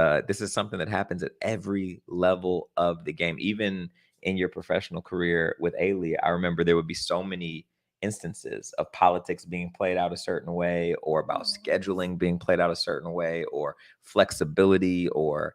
something that happens at every level of the game. Even in your professional career with Ailey, I remember there would be so many instances of politics being played out a certain way, or about scheduling being played out a certain way, or flexibility, or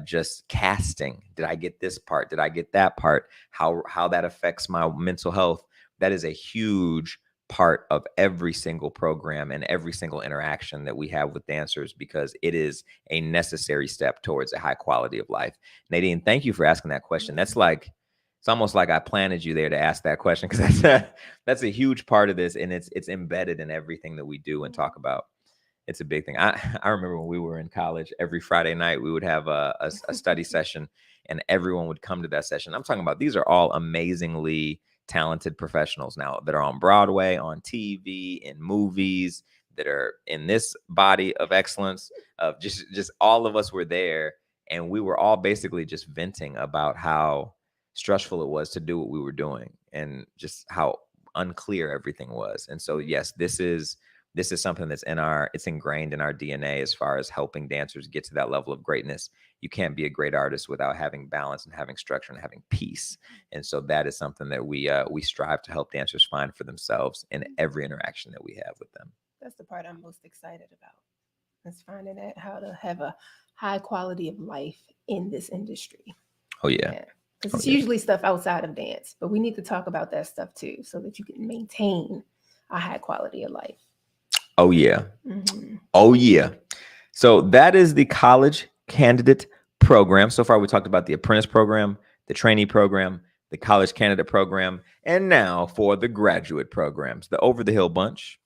just casting. Did I get this part? Did I get that part? How that affects my mental health. That is a huge part of every single program and every single interaction that we have with dancers, because it is a necessary step towards a high quality of life. Nadine, thank you for asking that question. That's like, it's almost like I planted you there to ask that question, because that's a huge part of this, and it's embedded in everything that we do and talk about. It's a big thing. I remember when we were in college, every Friday night we would have a study session, and everyone would come to that session. I'm talking about, these are all amazingly talented professionals now that are on Broadway, on TV, in movies, that are in this body of excellence. Of just all of us were there, and we were all basically just venting about how stressful it was to do what we were doing, and just how unclear everything was. And so, yes, this is something that's it's ingrained in our DNA as far as helping dancers get to that level of greatness. You can't be a great artist without having balance and having structure and having peace. And so that is something that we strive to help dancers find for themselves in every interaction that we have with them. That's the part I'm most excited about. Is finding out how to have a high quality of life in this industry. Oh yeah. Because it's usually stuff outside of dance, but we need to talk about that stuff too, so that you can maintain a high quality of life. Oh yeah. Oh yeah. So that is the college candidate program. So far, we talked about the apprentice program, the trainee program, the college candidate program, and now for the graduate programs, the over the hill bunch.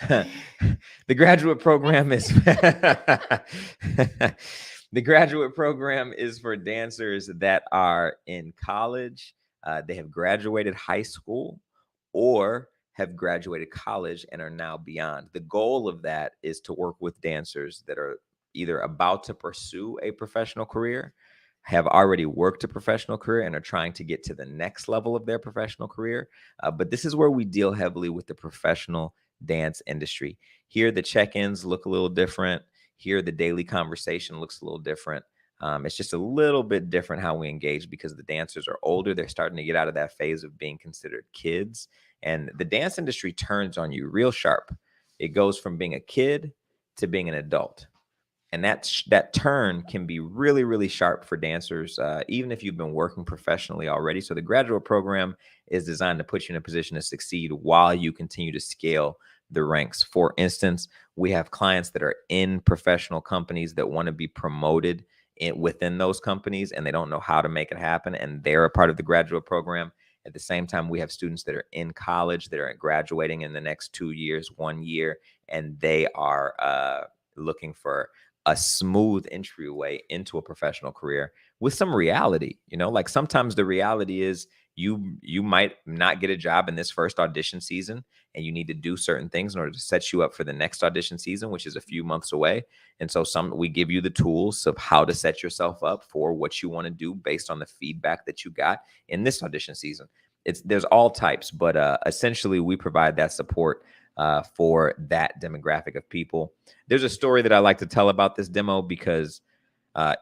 The graduate program is the graduate program is for dancers that are in college. They have graduated high school or have graduated college and are now beyond. The goal of that is to work with dancers that are either about to pursue a professional career, have already worked a professional career, and are trying to get to the next level of their professional career. But this is where we deal heavily with the professional dance industry. Here, the check-ins look a little different. Here, the daily conversation looks a little different. It's just a little bit different how we engage because the dancers are older. They're starting to get out of that phase of being considered kids. And the dance industry turns on you real sharp. It goes from being a kid to being an adult. And that turn can be really, really sharp for dancers, even if you've been working professionally already. So the graduate program is designed to put you in a position to succeed while you continue to scale the ranks. For instance, we have clients that are in professional companies that want to be promoted within those companies, and they don't know how to make it happen, and they're a part of the graduate program. At the same time, we have students that are in college that are graduating in the next 2 years, 1 year, and they are looking for a smooth entryway into a professional career with some reality. Like sometimes the reality is you might not get a job in this first audition season, and you need to do certain things in order to set you up for the next audition season, which is a few months away. And so we give you the tools of how to set yourself up for what you want to do based on the feedback that you got in this audition season. There's all types, but essentially we provide that support for that demographic of people. There's a story that I like to tell about this demo because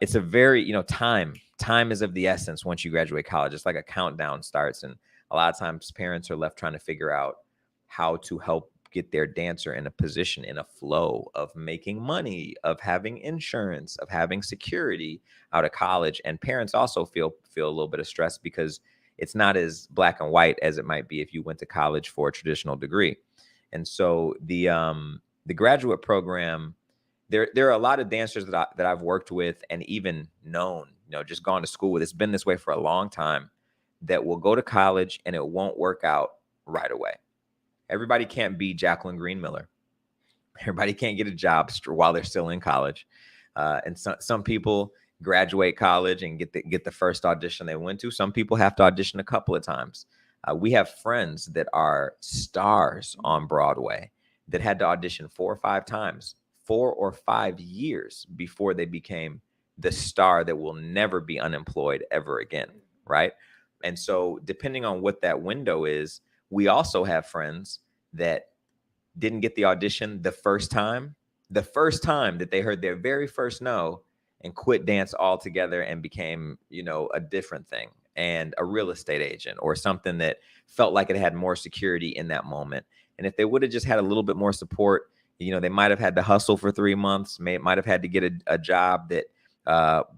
it's a very, time is of the essence once you graduate college. It's like a countdown starts. And a lot of times parents are left trying to figure out how to help get their dancer in a position, in a flow of making money, of having insurance, of having security out of college. And parents also feel a little bit of stress because it's not as black and white as it might be if you went to college for a traditional degree. And so the graduate program, there are a lot of dancers that I've worked with and even known, just gone to school with. It's been this way for a long time, that will go to college and it won't work out right away. Everybody can't be Jacqueline Miller. Everybody can't get a job while they're still in college. And some people graduate college and get the first audition they went to. Some people have to audition a couple of times. We have friends that are stars on Broadway that had to audition 4 or 5 times, 4 or 5 years before they became the star that will never be unemployed ever again, right? And so depending on what that window is, we also have friends that didn't get the audition the first time that they heard their very first no, and quit dance altogether and became, a different thing, and a real estate agent or something that felt like it had more security in that moment. And if they would have just had a little bit more support, they might have had to hustle for 3 months, might have had to get a job that,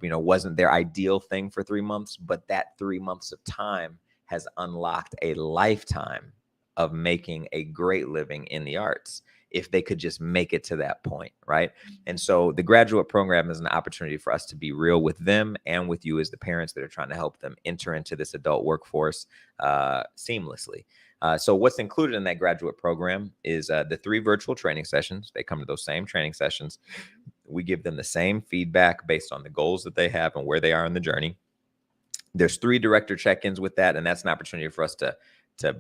wasn't their ideal thing for 3 months, but that 3 months of time has unlocked a lifetime of making a great living in the arts if they could just make it to that point, right? And so the graduate program is an opportunity for us to be real with them and with you as the parents that are trying to help them enter into this adult workforce seamlessly. So what's included in that graduate program is the 3 virtual training sessions. They come to those same training sessions. We give them the same feedback based on the goals that they have and where they are in the journey. There's 3 director check-ins with that, and that's an opportunity for us to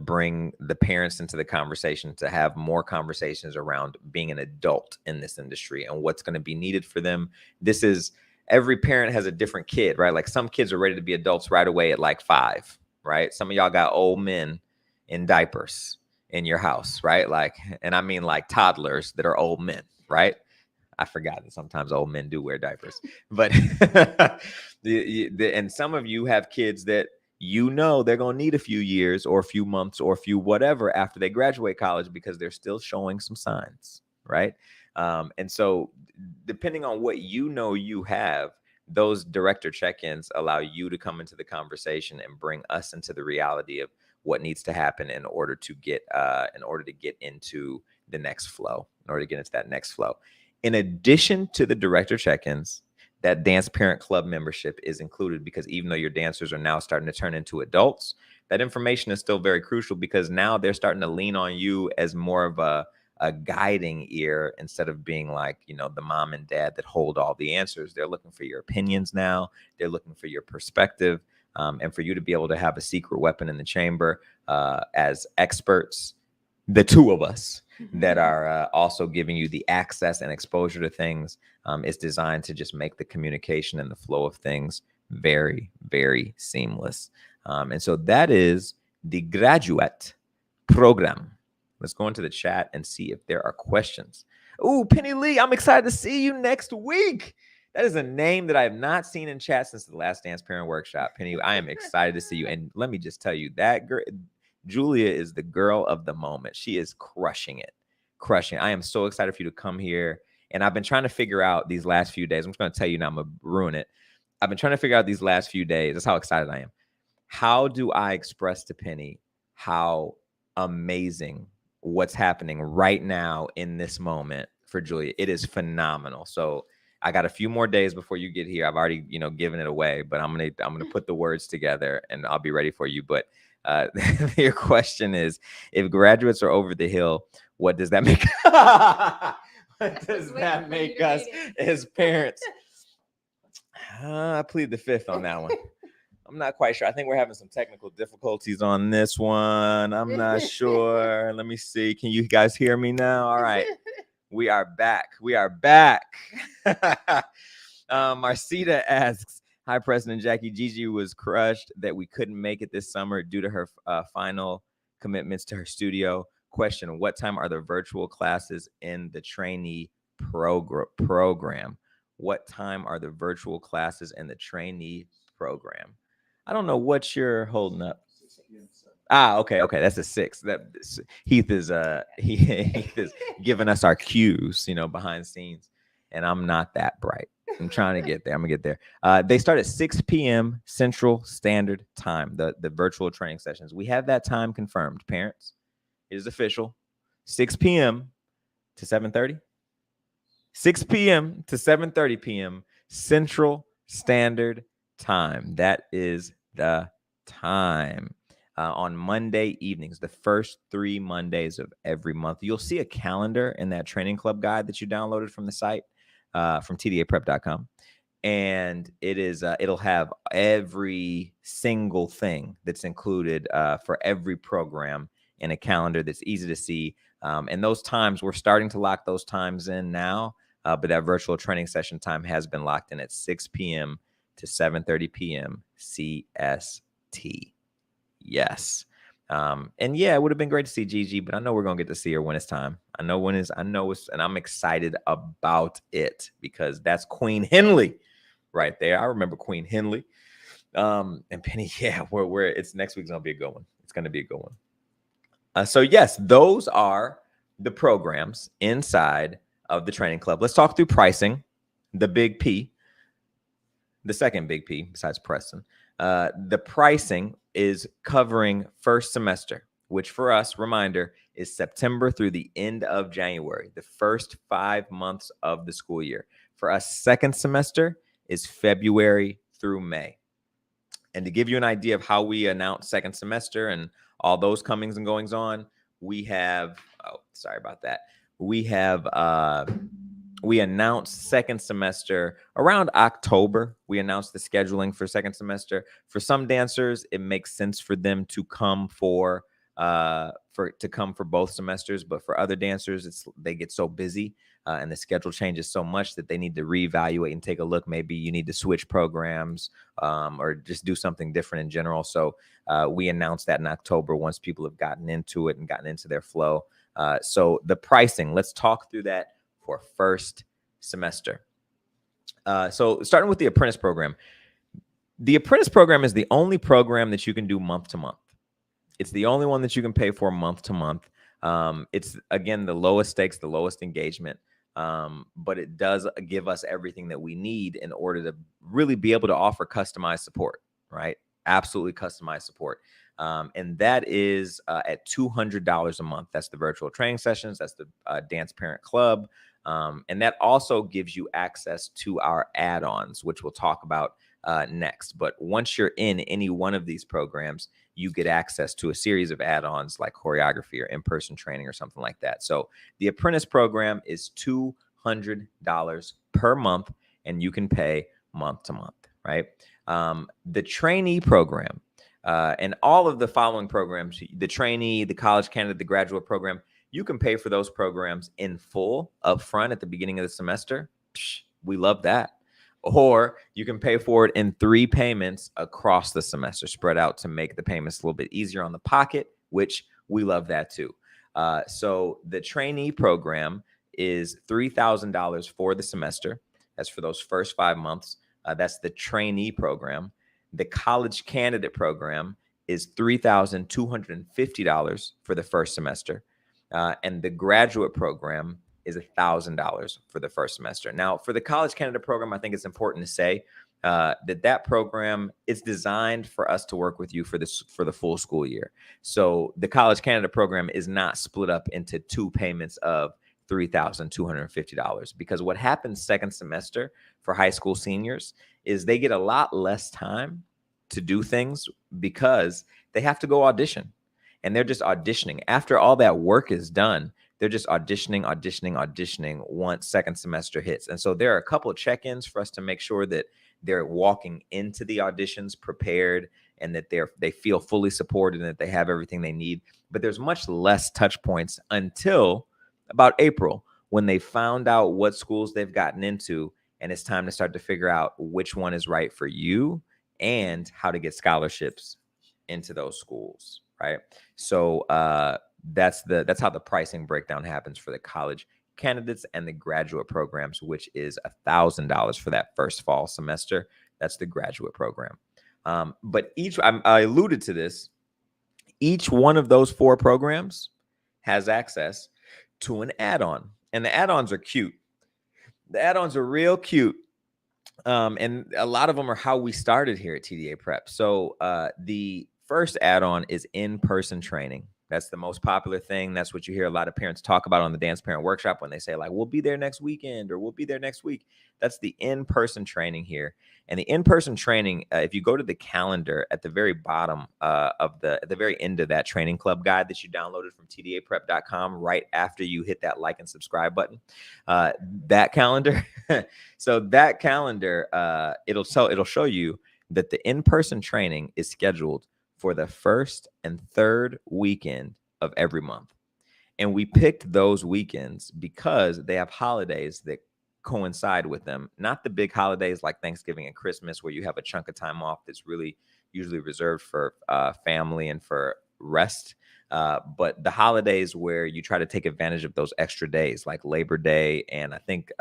bring the parents into the conversation, to have more conversations around being an adult in this industry and what's going to be needed for them. Every parent has a different kid, right? Like some kids are ready to be adults right away at like 5, right? Some of y'all got old men in diapers in your house, right? Like, and I mean like toddlers that are old men, right? I forgot that sometimes old men do wear diapers, but and some of you have kids that you know they're going to need a few years or a few months or a few whatever after they graduate college because they're still showing some signs, right? And so depending on what you know you have, those director check-ins allow you to come into the conversation and bring us into the reality of what needs to happen in order to get into the next flow, in order to get into that next flow. In addition to the director check-ins, that dance parent club membership is included, because even though your dancers are now starting to turn into adults, that information is still very crucial, because now they're starting to lean on you as more of a guiding ear instead of being like, the mom and dad that hold all the answers. They're looking for your opinions now. They're looking for your perspective, and for you to be able to have a secret weapon in the chamber as experts, the two of us that are also giving you the access and exposure to things, is designed to just make the communication and the flow of things very, very seamless. And so that is the graduate program. Let's go into the chat and see if there are questions. Ooh, Penny Lee, I'm excited to see you next week. That is a name that I have not seen in chat since the last Dance Parent Workshop. Penny, I am excited to see you. And let me just tell you, that girl, Julia, is the girl of the moment. She is crushing it. I am so excited for you to come here. And I've been trying to figure out these last few days. I'm just going to tell you now, I'm going to ruin it. I've been trying to figure out these last few days. That's how excited I am. How do I express to Penny how amazing what's happening right now in this moment for Julia? It is phenomenal. So I got a few more days before you get here. I've already, given it away, but I'm gonna put the words together and I'll be ready for you. But your question is, if graduates are over the hill, what does that make? What does that make us as parents? I plead the fifth on that one. I'm not quite sure. I think we're having some technical difficulties on this one. I'm not sure. Let me see. Can you guys hear me now? All right. We are back. Marcita asks, hi, Preston and Jackie. Gigi was crushed that we couldn't make it this summer due to her final commitments to her studio. Question, what time are the virtual classes in the trainee program? What time are the virtual classes in the trainee program? I don't know what you're holding up. Okay. That's a 6. That Heath is Heath is giving us our cues, behind scenes, and I'm not that bright. I'm trying to get there. I'm gonna get there. They start at 6 p.m. Central Standard Time. The virtual training sessions. We have that time confirmed. Parents, it is official. 6 p.m. to 7:30. 6 p.m. to 7:30 p.m. Central Standard Time. That is the time. On Monday evenings, the first 3 Mondays of every month. You'll see a calendar in that training club guide that you downloaded from the site, from TDAPrep.com. And it is it'll have every single thing that's included for every program in a calendar that's easy to see. And those times, we're starting to lock those times in now, but that virtual training session time has been locked in at 6 p.m. to 7:30 p.m. CST. Yes. And yeah, it would have been great to see Gigi, but I know we're gonna get to see her when it's time. And I'm excited about it, because that's Queen Henley right there. I remember Queen Henley. And Penny, yeah, it's next week's gonna be a good one. It's gonna be a good one. So yes, those are the programs inside of the training club. Let's talk through pricing, the big P, the second big P besides Preston. The pricing is covering first semester, which for us, reminder, is September through the end of January, the first 5 months of the school year. For us, second semester is February through May. And to give you an idea of how we announce second semester and all those comings and goings on, we have, we announced second semester around October. We announced the scheduling for second semester. For some dancers, it makes sense for them to come for both semesters, but for other dancers, they get so busy and the schedule changes so much that they need to reevaluate and take a look. Maybe you need to switch programs or just do something different in general. So we announced that in October once people have gotten into it and gotten into their flow. So the pricing, let's talk through that for first semester. So starting with the apprentice program, The apprentice program is the only program that you can do month to month. It's the only one that you can pay for month to month. It's, again, the lowest stakes, the lowest engagement, but it does give us everything that we need in order to really be able to offer customized support, right? Absolutely customized support. And that is at $200 a month. That's the virtual training sessions. That's the Dance Parent Club. And that also gives you access to our add-ons, which we'll talk about next. But once you're in any one of these programs, you get access to a series of add-ons like choreography or in-person training or something like that. So the apprentice program is $200 per month, and you can pay month to month, right? The trainee program and all of the following programs, the trainee, the college candidate, the graduate program, you can pay for those programs in full upfront at the beginning of the semester. We love that. Or you can pay for it in 3 payments across the semester, spread out to make the payments a little bit easier on the pocket, which we love that too. So the trainee program is $3,000 for the semester. That's for those first 5 months. That's the trainee program. The college candidate program is $3,250 for the first semester. And the graduate program is $1,000 for the first semester. Now, for the college candidate program, I think it's important to say that program is designed for us to work with you for the full school year. So the college candidate program is not split up into 2 payments of $3,250, because what happens second semester for high school seniors is they get a lot less time to do things because they have to go audition. And they're just auditioning. After all that work is done, they're just auditioning once second semester hits. And so there are a couple of check-ins for us to make sure that they're walking into the auditions prepared and that they feel fully supported and that they have everything they need. But there's much less touch points until about April, when they found out what schools they've gotten into, and it's time to start to figure out which one is right for you and how to get scholarships into those schools, right? So that's how the pricing breakdown happens for the college candidates and the graduate programs, which is $1,000 for that first fall semester. That's the graduate program. But I alluded to this, each one of those 4 programs has access to an add-on, and the add-ons are cute. The add-ons are real cute. And a lot of them are how we started here at TDA Prep. So the first add-on is in-person training. That's the most popular thing. That's what you hear a lot of parents talk about on the Dance Parent Workshop when they say, like, we'll be there next weekend or we'll be there next week. That's the in-person training here. And the in-person training, if you go to the calendar at the very bottom at the very end of that training club guide that you downloaded from tdaprep.com, right after you hit that like and subscribe button, that calendar. So that calendar, it'll show you that the in-person training is scheduled for the first and third weekend of every month. And we picked those weekends because they have holidays that coincide with them. Not the big holidays like Thanksgiving and Christmas, where you have a chunk of time off that's really usually reserved for family and for rest. But the holidays where you try to take advantage of those extra days, like Labor Day and I think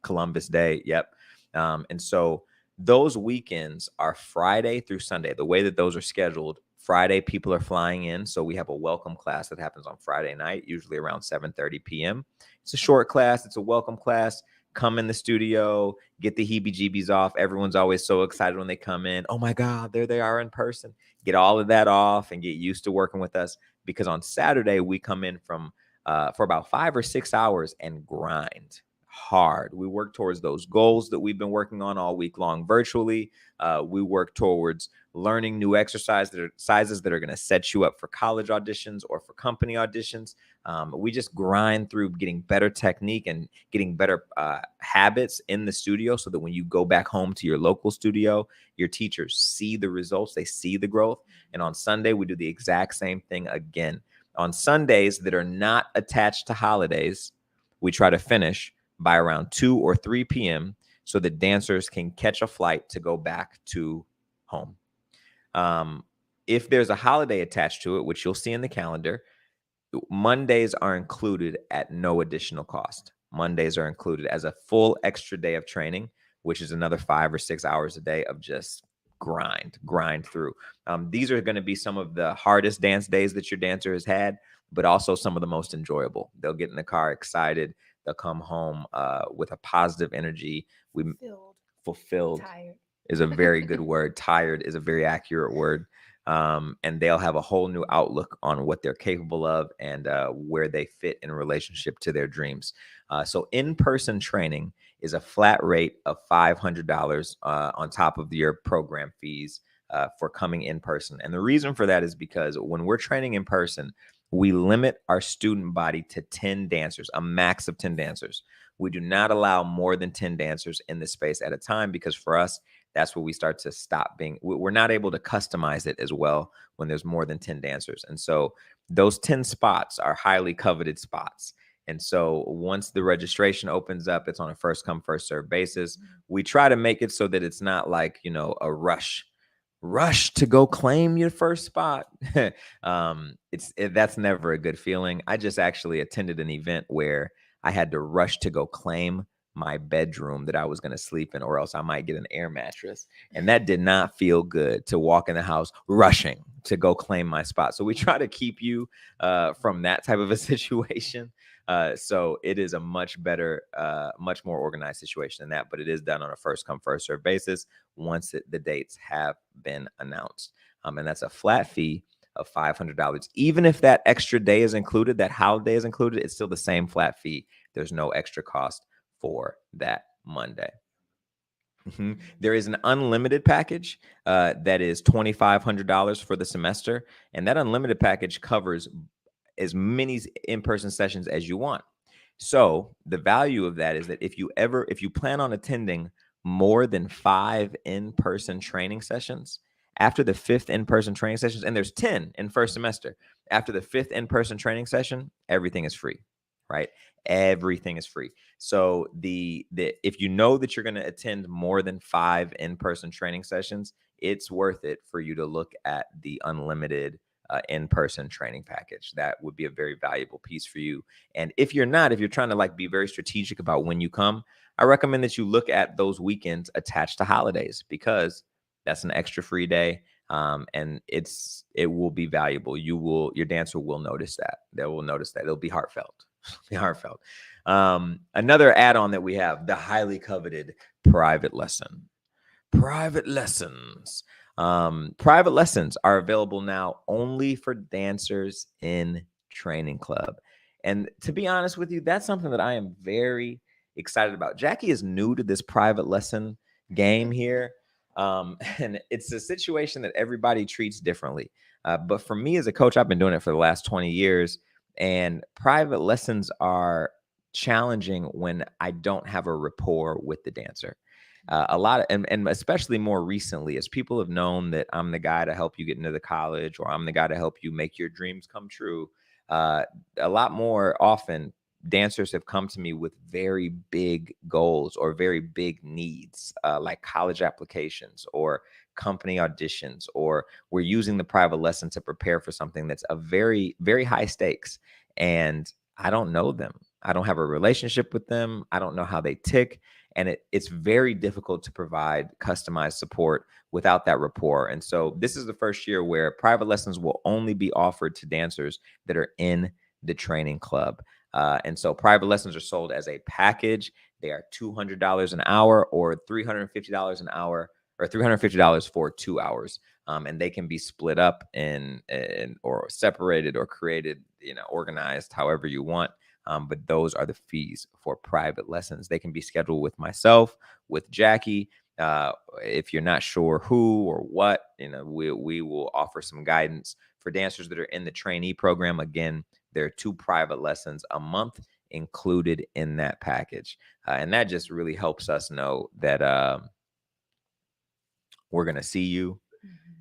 Columbus Day. Yep. And so those weekends are Friday through Sunday. The way that those are scheduled, Friday, people are flying in. So we have a welcome class that happens on Friday night, usually around 7:30 p.m. It's a short class. It's a welcome class. Come in the studio, get the heebie-jeebies off. Everyone's always so excited when they come in. Oh my God, there they are in person. Get all of that off and get used to working with us, because on Saturday, we come in for about 5 or 6 hours and grind hard. We work towards those goals that we've been working on all week long virtually. We work towards learning new exercises that are going to set you up for college auditions or for company auditions. We just grind through getting better technique and getting better habits in the studio, so that when you go back home to your local studio, your teachers see the results, they see the growth. And on Sunday, we do the exact same thing again. On Sundays that are not attached to holidays, we try to finish by around 2 or 3 p.m. so that dancers can catch a flight to go back to home. If there's a holiday attached to it, which you'll see in the calendar, Mondays are included at no additional cost. Mondays are included as a full extra day of training, which is another 5 or 6 hours a day of just grind through. These are going to be some of the hardest dance days that your dancer has had, but also some of the most enjoyable. They'll get in the car excited. They'll come home with a positive energy. Fulfilled tired is a very good word. Tired is a very accurate word. And they'll have a whole new outlook on what they're capable of and where they fit in relationship to their dreams. So in-person training is a flat rate of $500 on top of your program fees for coming in person. And the reason for that is because when we're training in person, we limit our student body to 10 dancers, a max of 10 dancers. We do not allow more than 10 dancers in this space at a time, because for us, that's where we start to stop being, we're not able to customize it as well when there's more than 10 dancers. And so those 10 spots are highly coveted spots. And so once the registration opens up, it's on a first come, first serve basis. We try to make it so that it's not like, a rush to go claim your first spot. That's never a good feeling. I just actually attended an event where I had to rush to go claim my bedroom that I was going to sleep in, or else I might get an air mattress. And that did not feel good, to walk in the house rushing to go claim my spot. So we try to keep you from that type of a situation. So it is a much better, much more organized situation than that, but it is done on a first come, first serve basis once the dates have been announced. And that's a flat fee of $500. Even if that extra day is included, that holiday is included, it's still the same flat fee. There's no extra cost for that Monday. There is an unlimited package that is $2,500 for the semester. And that unlimited package covers as many in-person sessions as you want. So the value of that is that if you plan on attending more than 5 in-person training sessions, after the 5th in-person training sessions, and there's 10 in first semester, after the 5th in-person training session, everything is free, right? Everything is free. So if you know that you're going to attend more than 5 in-person training sessions, it's worth it for you to look at the unlimited in-person training package. That would be a very valuable piece for you. And if you're trying to be very strategic about when you come, I recommend that you look at those weekends attached to holidays, because that's an extra free day. And it will be valuable. Your dancer will notice that. They will notice that. It'll be heartfelt. Another add-on that we have, the highly coveted private lesson. Private lessons. Private lessons are available now only for dancers in training club. And to be honest with you, that's something that I am very excited about. Jackie is new to this private lesson game here. And it's a situation that everybody treats differently. But for me as a coach, I've been doing it for the last 20 years. And private lessons are challenging when I don't have a rapport with the dancer. And especially more recently, as people have known that I'm the guy to help you get into the college, or I'm the guy to help you make your dreams come true. A lot more often, dancers have come to me with very big goals or very big needs, like college applications or company auditions, or we're using the private lesson to prepare for something that's a very, very high stakes. And I don't know them. I don't have a relationship with them. I don't know how they tick. And it's very difficult to provide customized support without that rapport. And so this is the first year where private lessons will only be offered to dancers that are in the training club. And so private lessons are sold as a package. They are $200 an hour or $350 an hour, or $350 for 2 hours. And they can be split up or separated or created, organized however you want. But those are the fees for private lessons. They can be scheduled with myself, with Jackie. If you're not sure who or what, we will offer some guidance for dancers that are in the trainee program. Again, there are 2 private lessons a month included in that package. And that just really helps us know that we're going to see you.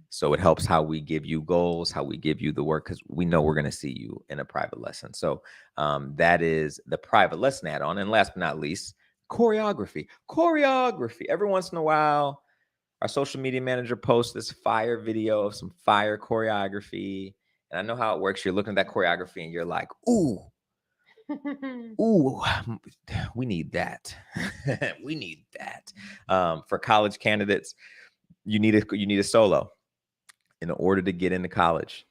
So it helps how we give you goals, how we give you the work, because we know we're going to see you in a private lesson. So that is the private lesson add-on. And last but not least, choreography. Every once in a while, our social media manager posts this fire video of some fire choreography. And I know how it works. You're looking at that choreography and you're like, ooh, we need that. We need that. For college candidates, you need a solo in order to get into college.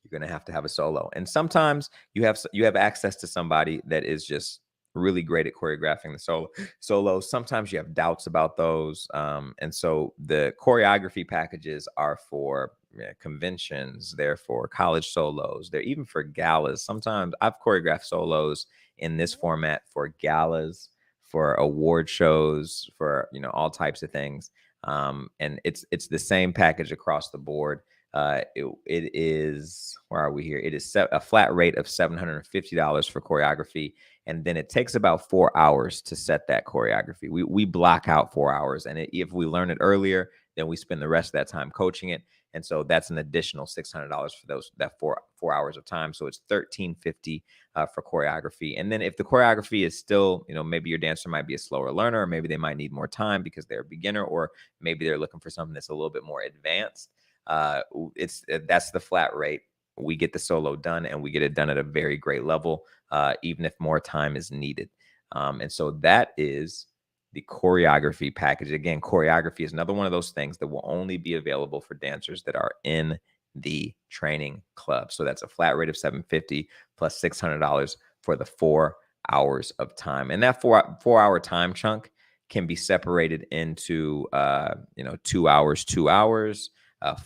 You're going to have a solo. And sometimes you have access to somebody that is just really great at choreographing the solos. Sometimes you have doubts about those. And so the choreography packages are for conventions. They're for college solos. They're even for galas. Sometimes I've choreographed solos in this format for galas, for award shows, for, all types of things. And it's the same package across the board. It is, where are we here? It is a flat rate of $750 for choreography. And then it takes about 4 hours to set that choreography. We block out 4 hours. And if we learn it earlier, then we spend the rest of that time coaching it. And so that's an additional $600 for that four hours of time. So it's $1,350 for choreography. And then if the choreography is still, maybe your dancer might be a slower learner, or maybe they might need more time because they're a beginner, or maybe they're looking for something that's a little bit more advanced. That's the flat rate. We get the solo done, and we get it done at a very great level, even if more time is needed. And so that is the choreography package. Again, choreography is another one of those things that will only be available for dancers that are in the training club. So that's a flat rate of $750 plus $600 for the 4 hours of time. And that 4-hour time chunk can be separated into 2 hours, 2 hours,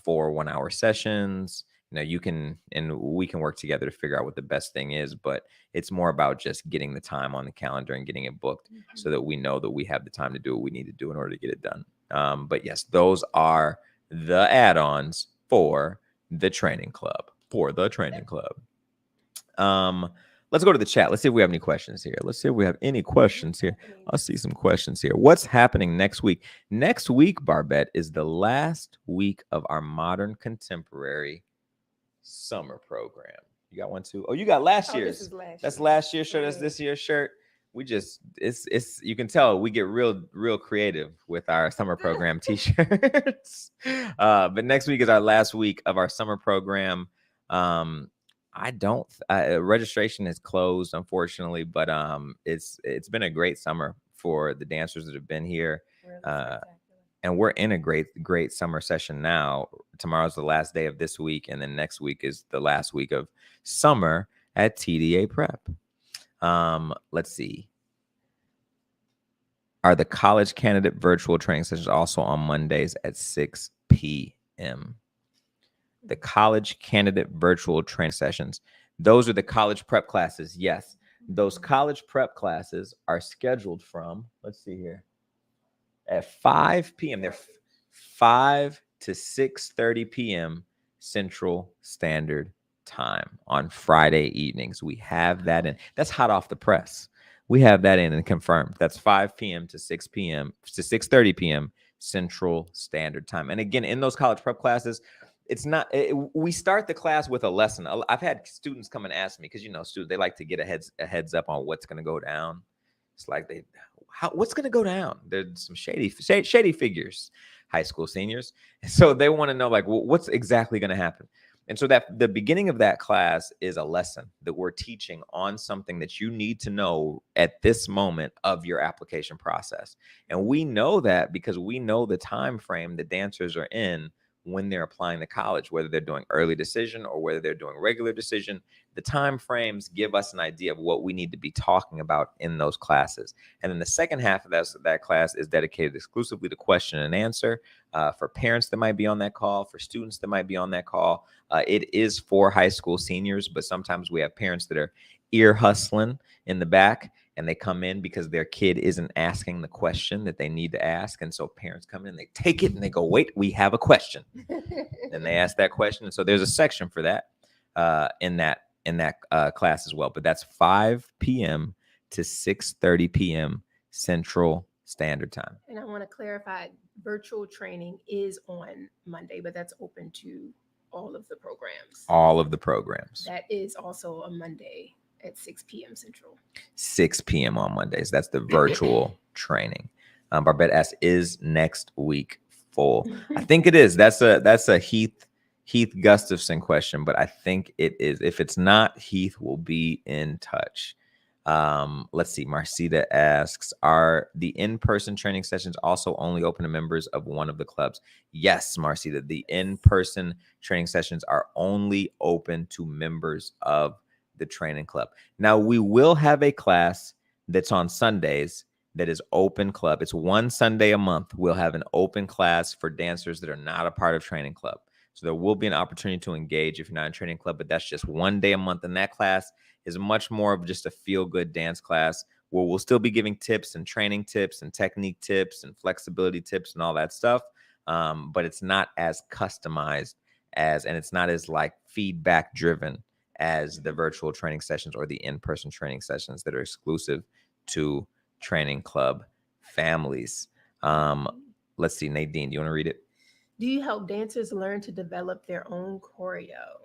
4 1-hour sessions. You can, and we can work together to figure out what the best thing is, but it's more about just getting the time on the calendar and getting it booked so that we know that we have the time to do what we need to do in order to get it done. But yes, those are the add-ons for the training club. Let's go to the chat. Let's see if we have any questions here. I'll see some questions here. What's happening next week? Next week, Barbette, is the last week of our modern contemporary summer program. You got one too? Oh, you got last year's. That's last year's shirt. That's this year's shirt. We just, it's you can tell we get real creative with our summer program t-shirts. But next week is our last week of our summer program. Registration is closed, unfortunately, but it's been a great summer for the dancers that have been here. And we're in a great summer session now. Tomorrow's the last day of this week, and then next week is the last week of summer at TDA Prep. Let's see. Are the college candidate virtual training sessions also on Mondays at 6 p.m.? The college candidate virtual training sessions. Those are the college prep classes. Yes, those college prep classes are scheduled from, let's see here, at 5 p.m. They're 5 to 6:30 p.m. Central Standard Time on Friday evenings. We have that in. That's hot off the press. We have that in and confirmed. That's 5 p.m. to 6 p.m. to 6:30 p.m. Central Standard Time. And again, in those college prep classes, we start the class with a lesson. I've had students come and ask me, because students, they like to get a heads up on what's going to go down. It's like what's going to go down? There's some shady figures, high school seniors. So they want to know what's exactly going to happen. And so that the beginning of that class is a lesson that we're teaching on something that you need to know at this moment of your application process. And we know that because we know the time frame the dancers are in when they're applying to college, whether they're doing early decision or whether they're doing regular decision. The time frames give us an idea of what we need to be talking about in those classes. And then the second half of that class is dedicated exclusively to question and answer for parents that might be on that call, for students that might be on that call. It is for high school seniors, but sometimes we have parents that are ear hustling in the back, and they come in because their kid isn't asking the question that they need to ask. And so parents come in, they take it and they go, wait, we have a question. And they ask that question. And so there's a section for that in that class as well. But that's 5 p.m. to 6:30 p.m. Central Standard Time. And I want to clarify, virtual training is on Monday, but that's open to all of the programs. All of the programs. That is also a Monday at 6 p.m. Central. 6 p.m. on Mondays. That's the virtual training. Barbette asks, is next week full? I think it is. That's a Heath Gustafson question, but I think it is. If it's not, Heath will be in touch. Let's see. Marcita asks, are the in-person training sessions also only open to members of one of the clubs? Yes, Marcita, the in-person training sessions are only open to members of the training club. Now, we will have a class that's on Sundays that is open club. It's one Sunday a month. We'll have an open class for dancers that are not a part of training club. So there will be an opportunity to engage if you're not in training club, but that's just one day a month. And that class is much more of just a feel-good dance class where we'll still be giving tips and training tips and technique tips and flexibility tips and all that stuff. But it's not as customized and it's not as like feedback driven as the virtual training sessions or the in-person training sessions that are exclusive to training club families. Let's see, Nadine, do you want to read it? Do you help dancers learn to develop their own choreo?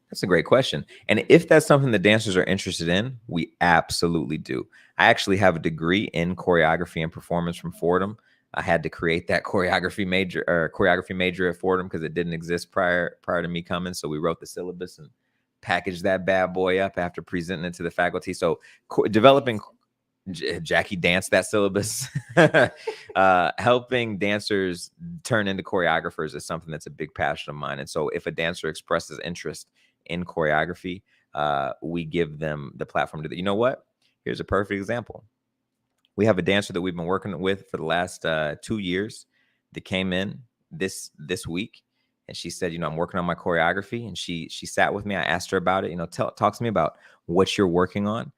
That's a great question. And if that's something the dancers are interested in, we absolutely do. I actually have a degree in choreography and performance from Fordham. I had to create that choreography major at Fordham because it didn't exist prior to me coming. So we wrote the syllabus and packaged that bad boy up after presenting it to the faculty. So developing Jackie danced that syllabus. Helping dancers turn into choreographers is something that's a big passion of mine. And so if a dancer expresses interest in choreography, we give them the platform to do. You know what? Here's a perfect example. We have a dancer that we've been working with for the last 2 years that came in this week. And she said, I'm working on my choreography. And she sat with me. I asked her about it. Talk to me about what you're working on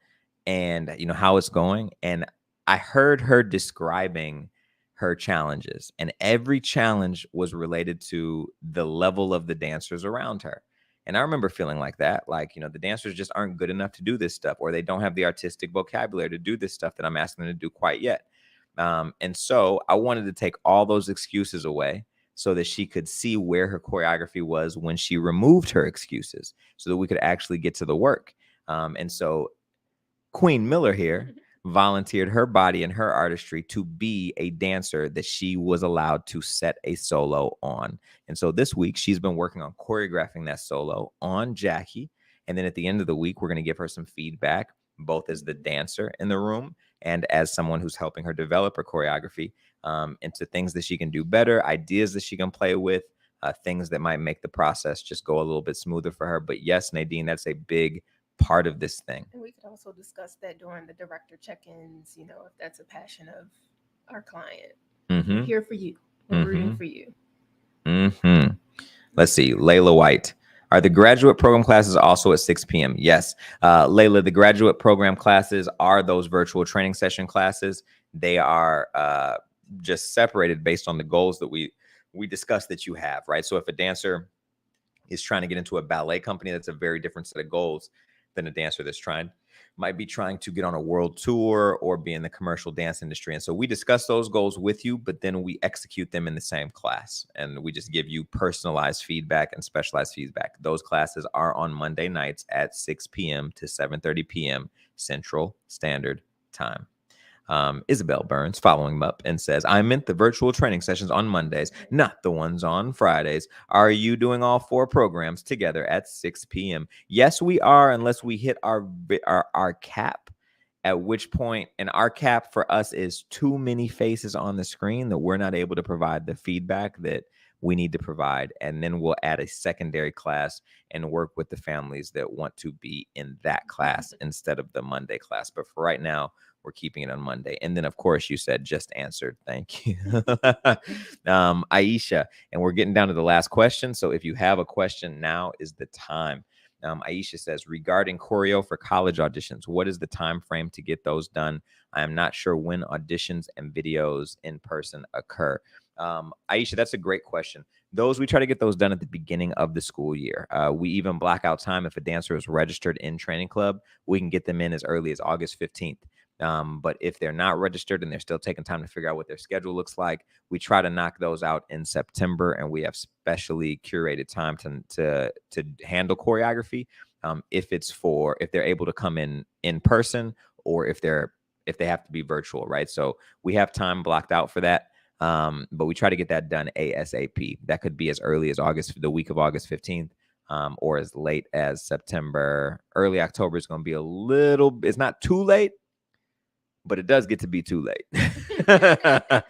and how it's going. And I heard her describing her challenges, and every challenge was related to the level of the dancers around her. And I remember feeling like that, like, the dancers just aren't good enough to do this stuff, or they don't have the artistic vocabulary to do this stuff that I'm asking them to do quite yet. And so I wanted to take all those excuses away so that she could see where her choreography was when she removed her excuses, so that we could actually get to the work. And so Queen Miller here volunteered her body and her artistry to be a dancer that she was allowed to set a solo on. And so this week, she's been working on choreographing that solo on Jackie. And then at the end of the week, we're going to give her some feedback, both as the dancer in the room and as someone who's helping her develop her choreography, into things that she can do better, ideas that she can play with, things that might make the process just go a little bit smoother for her. But yes, Nadine, that's a big part of this thing. And we could also discuss that during the director check-ins, if that's a passion of our client. We're here for you. We're rooting for you. Let's see. Layla White. Are the graduate program classes also at 6 p.m.? Yes. Layla, the graduate program classes are those virtual training session classes. They are just separated based on the goals that we discussed that you have, right? So if a dancer is trying to get into a ballet company, that's a very different set of goals than a dancer that's might be trying to get on a world tour or be in the commercial dance industry. And so we discuss those goals with you, but then we execute them in the same class. And we just give you personalized feedback and specialized feedback. Those classes are on Monday nights at 6 p.m. to 7:30 p.m. Central Standard Time. Isabel Burns following up and says, I meant the virtual training sessions on Mondays, not the ones on Fridays. Are you doing all 4 programs together at 6 p.m.? Yes, we are, unless we hit our cap, at which point, and our cap for us is too many faces on the screen that we're not able to provide the feedback that we need to provide. And then we'll add a secondary class and work with the families that want to be in that class instead of the Monday class. But for right now, we're keeping it on Monday. And then, of course, you said just answered. Thank you. Aisha, and we're getting down to the last question. So if you have a question, now is the time. Aisha says, regarding choreo for college auditions, what is the time frame to get those done? I am not sure when auditions and videos in person occur. Aisha, that's a great question. We try to get those done at the beginning of the school year. We even block out time. If a dancer is registered in training club, we can get them in as early as August 15th. But if they're not registered and they're still taking time to figure out what their schedule looks like, we try to knock those out in September, and we have specially curated time to handle choreography. If they're able to come in person, or if they have to be virtual, right? So we have time blocked out for that. But we try to get that done ASAP. That could be as early as the week of August 15th. or as late as September. Early October is going to be a little, it's not too late, but it does get to be too late. But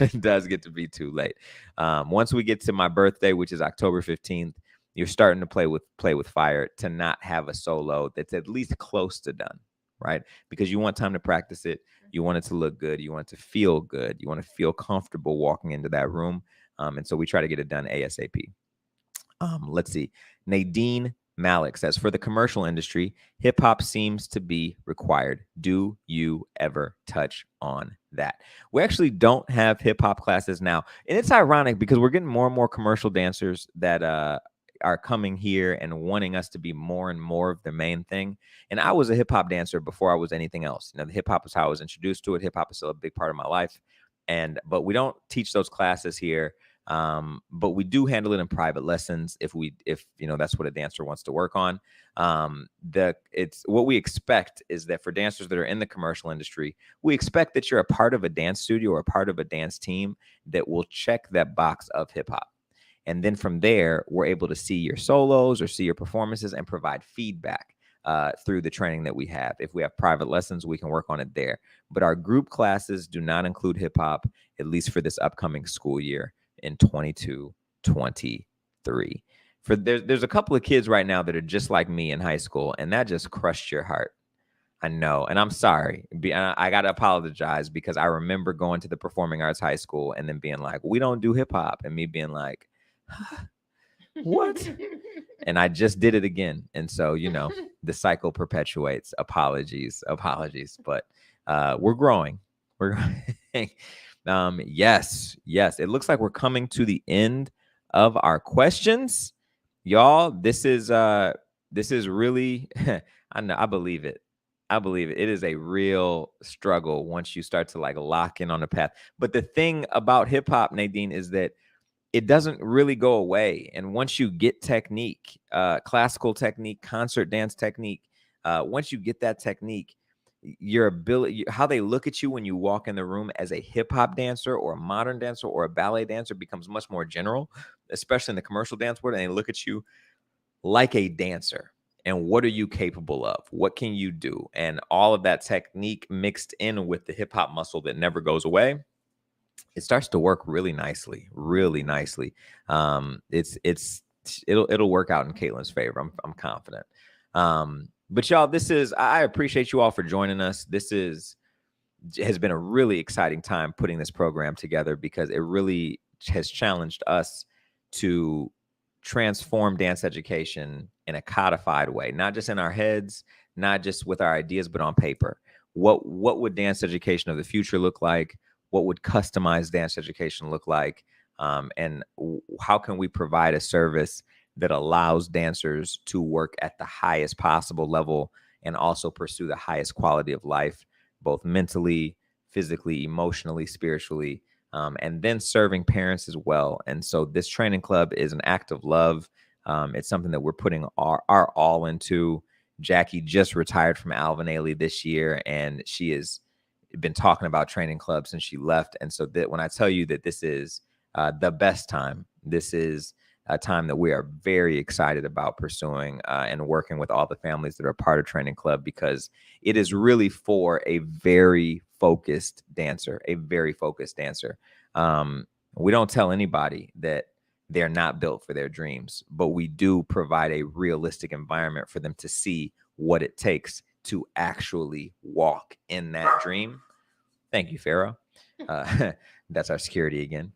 it does get to be too late. Once we get to my birthday, which is October 15th, you're starting to play with fire to not have a solo that's at least close to done, right? Because you want time to practice it. You want it to look good. You want it to feel good. You want to feel comfortable walking into that room. And so we try to get it done ASAP. Let's see. Nadine Malik says, for the commercial industry, hip hop seems to be required. Do you ever touch on that? We actually don't have hip hop classes now. And it's ironic because we're getting more and more commercial dancers that are coming here and wanting us to be more and more of the main thing. And I was a hip hop dancer before I was anything else. You know, the hip hop is how I was introduced to it. Hip hop is still a big part of my life. But we don't teach those classes here. But we do handle it in private lessons if you know that's what a dancer wants to work on. It's what we expect is that for dancers that are in the commercial industry, we expect that you're a part of a dance studio or a part of a dance team that will check that box of hip hop. And then from there, we're able to see your solos or see your performances and provide feedback through the training that we have. If we have private lessons, we can work on it there. But our group classes do not include hip hop, at least for this upcoming school year in 22-23. There's a couple of kids right now that are just like me in high school, and that just crushed your heart. I know, and I'm sorry. I got to apologize because I remember going to the performing arts high school and then being like, we don't do hip hop, and me being like, what? And I just did it again. And so, you know, the cycle perpetuates. Apologies. But we're growing. We're growing. Yes. It looks like we're coming to the end of our questions. Y'all, this is really I know, I believe it. It is a real struggle once you start to like lock in on a path. But the thing about hip hop, Nadine, is that it doesn't really go away. And once you get technique, classical technique, concert dance technique, once you get that technique, your ability, how they look at you when you walk in the room as a hip hop dancer or a modern dancer or a ballet dancer becomes much more general, especially in the commercial dance world. And they look at you like a dancer. And what are you capable of? What can you do? And all of that technique mixed in with the hip hop muscle that never goes away, it starts to work really nicely. It'll work out in Caitlin's favor. I'm confident. But y'all, I appreciate you all for joining us. This has been a really exciting time putting this program together because it really has challenged us to transform dance education in a codified way, not just in our heads, not just with our ideas, but on paper. What would dance education of the future look like? What would customized dance education look like? And how can we provide a service that allows dancers to work at the highest possible level and also pursue the highest quality of life, both mentally, physically, emotionally, spiritually, and then serving parents as well. And so this training club is an act of love. It's something that we're putting our all into. Jackie just retired from Alvin Ailey this year, and she has been talking about training clubs since she left. And so that when I tell you that this is the best time, this is a time that we are very excited about pursuing and working with all the families that are part of training club, because it is really for a very focused dancer, we don't tell anybody that they're not built for their dreams, but we do provide a realistic environment for them to see what it takes to actually walk in that dream. Thank you, Pharaoh. That's our security again.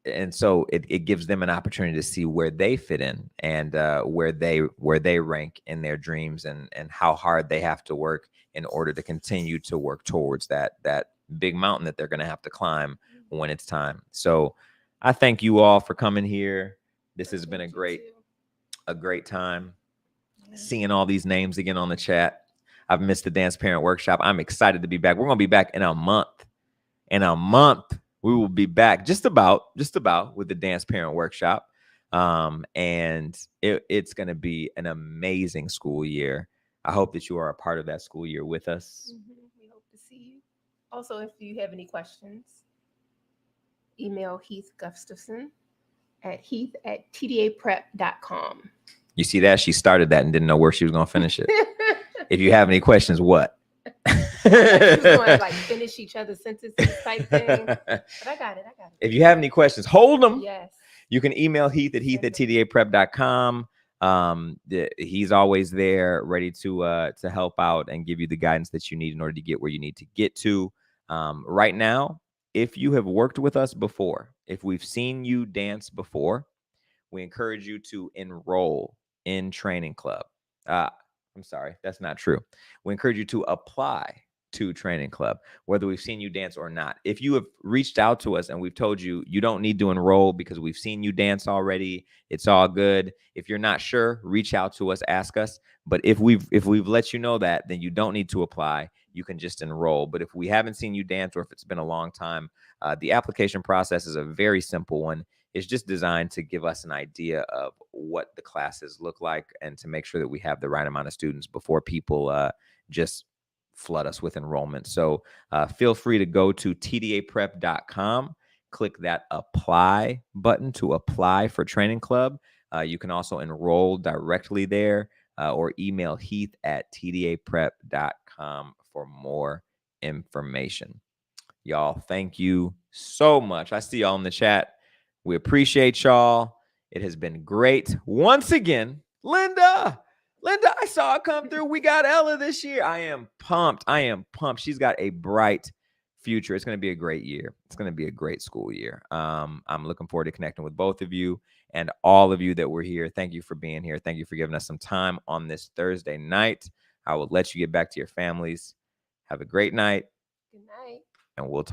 And so it gives them an opportunity to see where they fit in and where they rank in their dreams and how hard they have to work in order to continue to work towards that big mountain that they're going to have to climb when it's time. So I thank you all for coming here. This has been a great time seeing all these names again on the chat. I've missed the dance parent workshop. I'm excited to be back. We're going to be back in a month. We will be back just about with the dance parent workshop. And it's going to be an amazing school year. I hope that you are a part of that school year with us. We hope to see you. Also, if you have any questions, email Heath Gustafson at heath@tdaprep.com. You see that? She started that and didn't know where she was going to finish it. If you have any questions, what? She was going to like finish each other's sentences type thing. But I got it. If you have any questions, hold them. Yes. You can email Heath at heath@tdaprep.com. He's always there, ready to help out and give you the guidance that you need in order to get where you need to get to. Right now, if you have worked with us before, if we've seen you dance before, we encourage you to enroll in Training Club. I'm sorry, that's not true. We encourage you to apply to Training Club, whether we've seen you dance or not. If you have reached out to us and we've told you you don't need to enroll because we've seen you dance already, it's all good. If you're not sure, reach out to us, ask us. But if we've let you know that, then you don't need to apply. You can just enroll. But if we haven't seen you dance or if it's been a long time, the application process is a very simple one. It's just designed to give us an idea of what the classes look like and to make sure that we have the right amount of students before people just flood us with enrollment. So feel free to go to tdaprep.com, click that apply button to apply for Training Club. You can also enroll directly there or email heath@tdaprep.com for more information. Y'all, thank you so much. I see y'all in the chat. We appreciate y'all. It has been great. Once again, Linda, I saw it come through. We got Ella this year. I am pumped. She's got a bright future. It's going to be a great year. It's going to be a great school year. I'm looking forward to connecting with both of you and all of you that were here. Thank you for being here. Thank you for giving us some time on this Thursday night. I will let you get back to your families. Have a great night. Good night. And we'll talk.